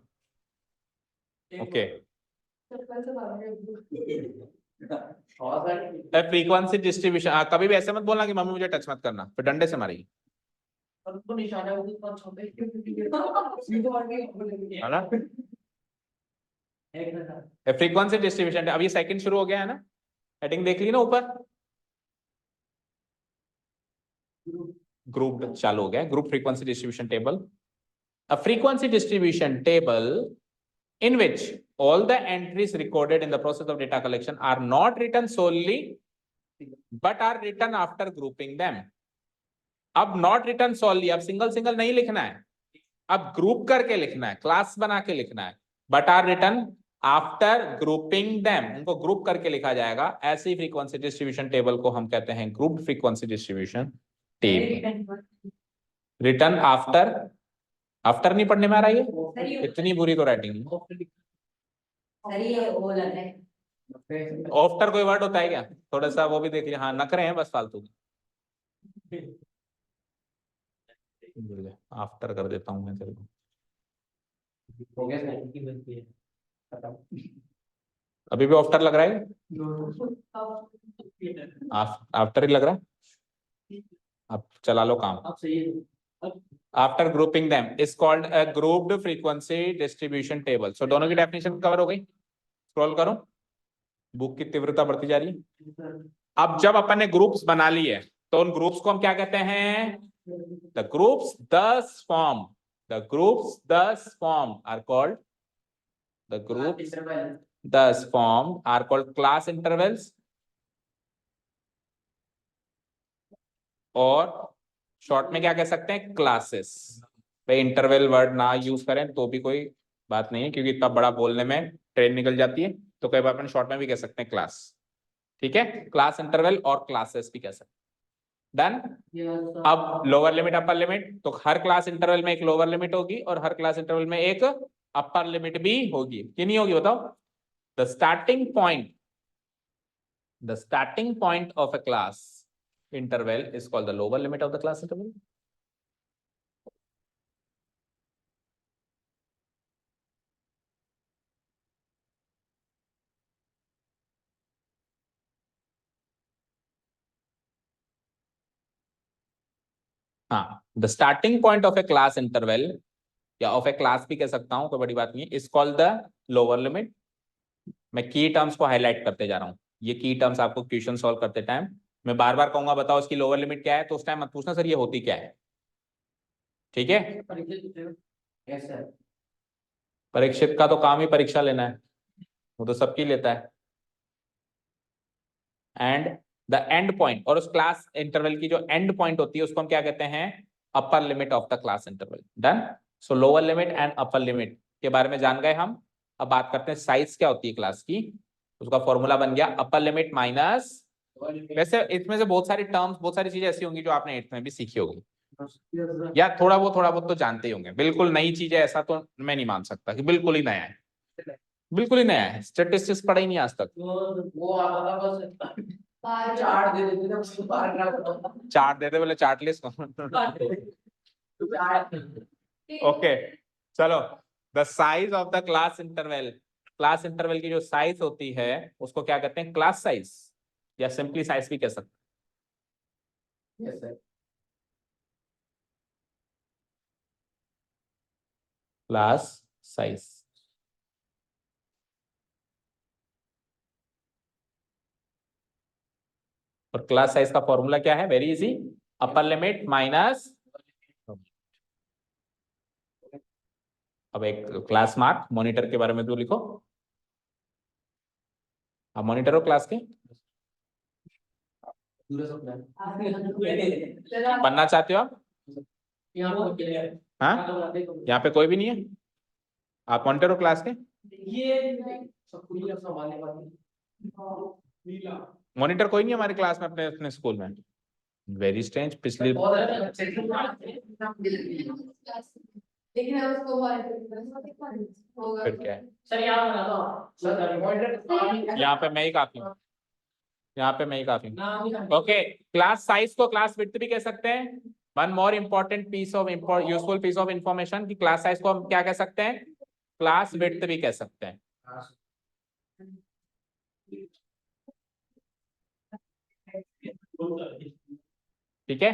ओके, फ्रीक्वेंसी डिस्ट्रीब्यूशन, कभी भी ऐसे मत बोलना कि मम्मी मुझे टच मत करना, फिर डंडे से मारेगी, है ना। फ्रीक्वेंसी डिस्ट्रीब्यूशन, अब ये सेकंड शुरू हो गया है ना, हेडिंग देख ली ना ऊपर, ग्रुप चालू हो गया, group frequency distribution table. A frequency distribution table in which all the entries recorded in the process of data collection are not written solely but are written after grouping them. अब not return solely, अब single single नहीं लिखना है, अब group करके लिखना है, class बना के लिखना है, but are written after grouping them, उनको ग्रुप करके लिखा जाएगा। ऐसी फ्रीक्वेंसी डिस्ट्रीब्यूशन टेबल को हम कहते हैं group frequency distribution table. Return after, after नहीं पढ़ने में आ रही है, इतनी बुरी तो राइटिंग। आफ्टर कोई वर्ड होता है क्या? थोड़ा सा वो भी देख लिया, हाँ नखरे हैं बस फालतू। आफ्टर कर देता हूँ मैं तेरे को। अभी भी आफ्टर लग रहा है? आफ्टर ही लग रहा है, अब चला लो काम। अब सही है। After grouping them is called a grouped frequency distribution table. So दोनों की डेफिनेशन कवर हो गई। स्क्रॉल करो, बुक की तीव्रता बढ़ती जा रही है। अब जब अपन ने ग्रुप्स बना लिए तो उन ग्रुप्स को हम क्या कहते हैं? The groups thus formed, the groups thus formed are called, the groups thus formed are called class intervals, और शॉर्ट में क्या कह सकते हैं? क्लासेस। भाई इंटरवल वर्ड ना यूज करें तो भी कोई बात नहीं है, क्योंकि इतना बड़ा बोलने में ट्रेन निकल जाती है, तो कई बार अपन शॉर्ट में भी कह सकते हैं क्लास। ठीक है, क्लास इंटरवल और क्लासेस भी कह सकते हैं। डन। अब लोअर लिमिट अपर लिमिट, तो हर क्लास इंटरवल में एक लोअर लिमिट होगी और हर क्लास इंटरवल में एक अपर लिमिट भी होगी, कि नहीं होगी बताओ? The starting point of a class interval is called the lower limit of the class interval. हाँ, the starting point of a class interval या of a class भी कह सकता हूं, कोई बड़ी बात नहीं है, is called the lower limit. मैं की टर्म्स को हाईलाइट करते जा रहा हूँ, ये की टर्म्स आपको क्वेश्चन सॉल्व करते टाइम मैं बार बार कहूंगा, बताओ इसकी लोअर लिमिट क्या है, तो उस टाइम मत पूछना सर ये होती क्या है। ठीक है, परीक्षित का तो काम ही परीक्षा लेना है, वो तो सबकी लेता है। एंड द एंड पॉइंट, और उस क्लास इंटरवल की जो एंड पॉइंट होती है उसको हम क्या कहते हैं? Upper limit of the class interval. Done. So lower limit and upper limit के बारे में जान गए हम। अब बात करते हैं साइज क्या होती है क्लास की। उसका फॉर्मूला बन गया अपर लिमिट माइनस, वैसे इसमें से बहुत सारी टर्म्स, बहुत सारी चीजें ऐसी होंगी जो आपने 8th में भी सीखी होगी, या थोड़ा बहुत तो जानते ही होंगे। बिल्कुल नई चीज है ऐसा तो मैं नहीं मान सकता कि बिल्कुल ही नया है, बिल्कुल ही नया है। स्टैटिस्टिक्स पढ़ा ही नहीं आज तक। वो आता था बस चार्ट दे देते थे, उसको पैराग्राफ चार्ट देते बोले चार्ट लिस्ट। ओके चलो, the size of the class interval, class interval की जो साइज होती है उसको क्या कहते हैं? क्लास साइज, या सिंपली साइज भी कह सकते हैं। Yes sir. Class size. और क्लास साइज का फॉर्मूला क्या है? वेरी इजी, अपर लिमिट माइनस, अब एक क्लास मार्क मॉनिटर के बारे में तो लिखो। आप मॉनिटर हो क्लास के? बनना चाहते हो आप? हाँ, यहाँ पे कोई भी नहीं है? आप मॉनिटर हो क्लास के? मॉनिटर कोई नहीं है हमारी क्लास में, अपने अपने स्कूल में? Very strange. पिछली लेकिन अब उसको होगा फिर क्या है? सर यहाँ पे मैं ही काफी हूँ, यहाँ पे मैं ही काफी हूँ। ओके, क्लास साइज को क्लास विड्थ भी कह सकते हैं। One more important piece of useful piece of information, कि क्लास साइज को हम क्या कह सकते हैं? क्लास विड्थ भी कह सकते हैं। ठीक है,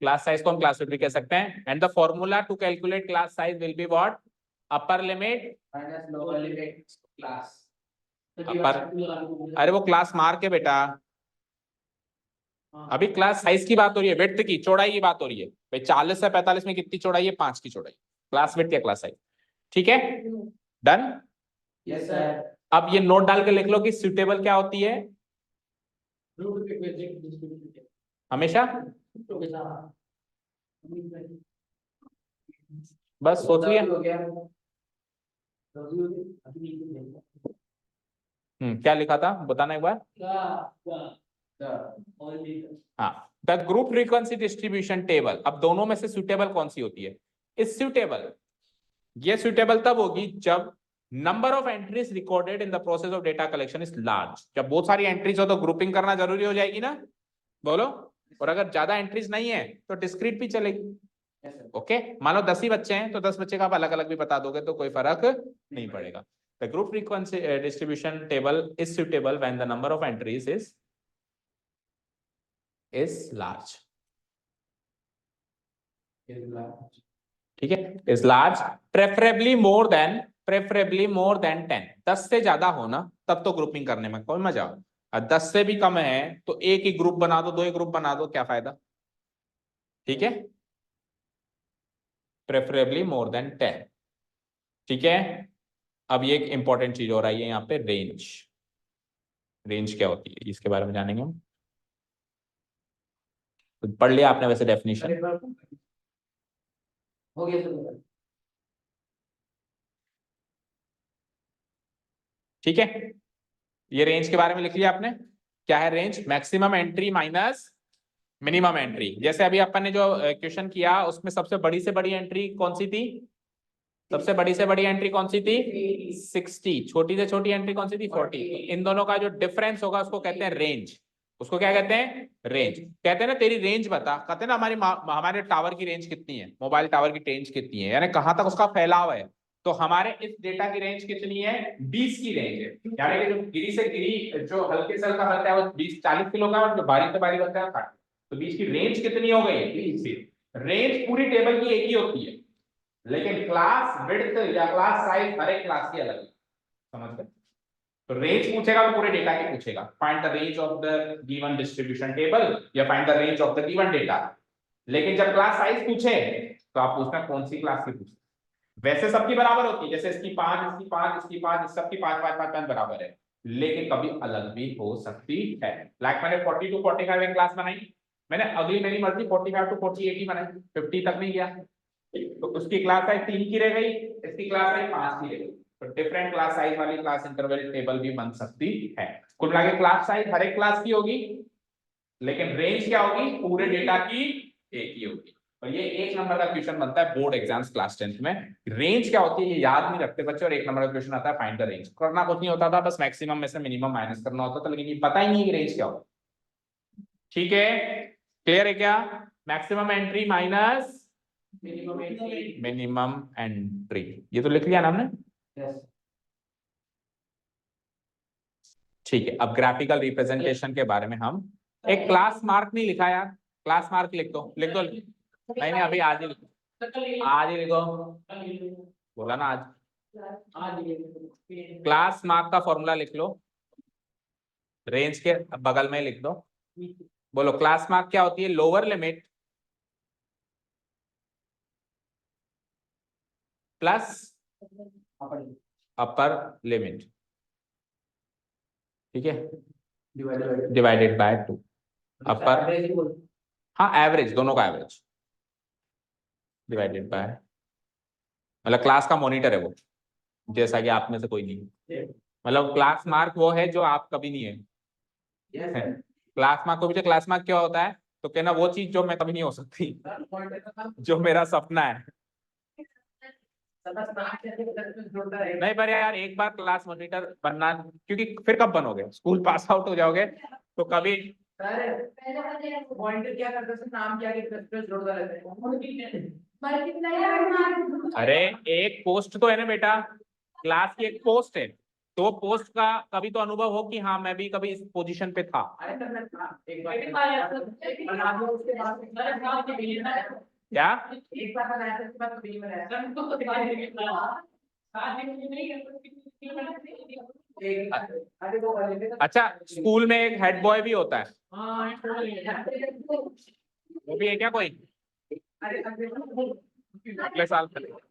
क्लास साइज को हम क्लास विड्थ भी कह सकते हैं। And the formula to calculate class size will be what? Upper limit minus lower limit class. Upper, अरे वो क्लास मार के बेटा, अभी क्लास साइज की बात हो रही है, विड्थ की, चौड़ाई की बात हो रही है। भाई 40 से 45 में कितनी चौड़ाई है? 5 की चौड़ाई। क्लास विड्थ या क्लास साइज। ठीक है, डन। Yes sir. अब ये नोट डाल के लिख लो कि सुटेबल क्या होती है हमेशा। बस सोच लिया? क्या लिखा था बताना एक बार। हाँ, the group frequency distribution table. अब दोनों में से सुटेबल कौन सी होती है? इज सुटेबल, ये सुटेबल तब होगी जब number of entries recorded in the process of data collection is large. जब बहुत सारी एंट्रीज हो तो ग्रुपिंग करना जरूरी हो जाएगी ना, बोलो। और अगर ज्यादा एंट्रीज नहीं है तो डिस्क्रीट भी चलेगी। ओके, मान लो 10 ही बच्चे हैं तो 10 बच्चे का आप अलग अलग भी बता दोगे तो कोई फर्क नहीं पड़ेगा। The group frequency distribution table is suitable when the number of entries is is large, ठीक है, is large, preferably more than 10, 10 से ज्यादा हो ना तब तो ग्रुपिंग करने में कोई मजा हो, और 10 से भी कम है तो एक ही ग्रुप बना दो, दो ही ग्रुप बना दो, क्या फायदा, ठीक है, प्रेफरेबली मोर देन 10, ठीक है। अब ये एक इंपॉर्टेंट चीज हो रही है यहाँ पे, रेंज, रेंज क्या होती है इसके बारे में जानेंगे हम। तो पढ़ लिया आपने वैसे डेफिनेशन, हो गया तो ठीक है। ये रेंज के बारे में लिख लिया आपने, क्या है range, maximum entry minus minimum entry. जैसे अभी अपन ने जो क्वेश्चन किया उसमें सबसे बड़ी से बड़ी एंट्री कौन सी थी, सबसे बड़ी से बड़ी एंट्री कौन सी थी 60, छोटी से छोटी एंट्री कौन सी थी 40। इन दोनों का जो डिफरेंस होगा उसको कहते हैं रेंज, उसको क्या कहते हैं रेंज। कहते हैं ना तेरी रेंज बता, कहते हैं ना हमारे टावर की रेंज कितनी है, मोबाइल टावर की रेंज कितनी है, यानी कहां तक उसका फैलाव है। तो हमारे इस डेटा की रेंज कितनी है, 20 की रेंज है, यानी कि जो गिरी से गिरी जो हल्के से हल्का बनता है वो 20-40 किलो का, और जो बारीक से बारीक बनता है 60। तो 20 की रेंज कितनी हो गई 20। रेंज पूरी टेबल की एक ही होती है, लेकिन क्लास विड्थ या क्लास साइज हर एक क्लास की अलग है, समझ गए। तो रेंज पूछेगा तो पूरे डेटा की पूछेगा, find the range of the given distribution table या find the range of the given data. लेकिन जब क्लास साइज पूछे तो आप पूछना कौन सी क्लास की पूछना। वैसे सबकी बराबर होती है, जैसे इसकी 5, इसकी 5, इसकी 5, इस सबकी 5 5 5 5 बराबर है, लेकिन कभी अलग भी हो सकती है। लाइक मैंने 40 to 45 एक क्लास बनाई, मैंने अगली मेरी मर्जी 45 to 48 ही बनाई, 50 तक नहीं गया, तो उसकी क्लास साइज 3 की रह गई, इसकी क्लास साइज 5 की रह गई। तो डिफरेंट क्लास साइज वाली क्लास इंटरवल टेबल भी बन सकती है। कुल मिला के क्लास साइज हर एक क्लास की होगी, लेकिन रेंज क्या होगी, पूरे डेटा की एक ही होगी। और ये 1 नंबर का क्वेश्चन बनता है बोर्ड एग्जाम्स क्लास 10th में। रेंज क्या होती है ये याद नहीं रखते बच्चे, और 1 नंबर का क्वेश्चन आता है फाइंड द रेंज। करना कुछ नहीं होता था, बस मैक्सिमम में से मिनिमम माइनस करना होता था, लेकिन ये पता ही नहीं कि रेंज क्या होता, ठीक है। क्लियर है क्या, maximum entry minus minimum entry, ये तो लिख लिया ना हमने, यस ठीक है। अब ग्राफिकल रिप्रेजेंटेशन के बारे में हम, एक क्लास मार्क नहीं लिखा यार, क्लास मार्क लिख दो, लिख दो, नहीं नहीं अभी आज ही लिखो, आज ही लिखो, बोला ना आज। क्लास मार्क का फॉर्मूला लिख लो, रेंज के बगल में लिख दो, बोलो क्लास मार्क क्या होती है, lower limit plus upper limit, ठीक है, डिवाइडेड बाय 2, अपर, हाँ एवरेज, दोनों का एवरेज डिवाइडेड बाय, मतलब क्लास का मॉनिटर है वो, जैसा कि आप में से कोई नहीं है, मतलब क्लास मार्क वो है जो आप कभी नहीं है, क्लास मार्क को पीछे क्लास मार्क क्या होता है, तो कहना वो चीज जो मैं कभी नहीं हो सकती, जो मेरा सपना है। नहीं पर यार एक बार क्लास मॉनिटर बनना, क्योंकि फिर कब बनोगे, स्कूल पास आउट हो जाओगे तो कभी, पॉइंटर क्या करता है, नाम क्या के जोड़ता रहता है। अरे एक पोस्ट तो है ना बेटा, क्लास की एक पोस्ट है, तो पोस्ट का कभी तो अनुभव हो कि हाँ मैं भी कभी इस पोजीशन पे था, एक बार क्या एक बार बनाया था, इसके बाद तो नहीं बनाया अच्छा स्कूल में एक हेड बॉय भी होता है, वो भी है क्या कोई, अगले साल करेंगे।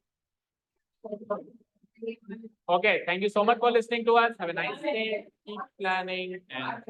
Okay, thank you so much for listening to us. Have a nice day. Keep planning and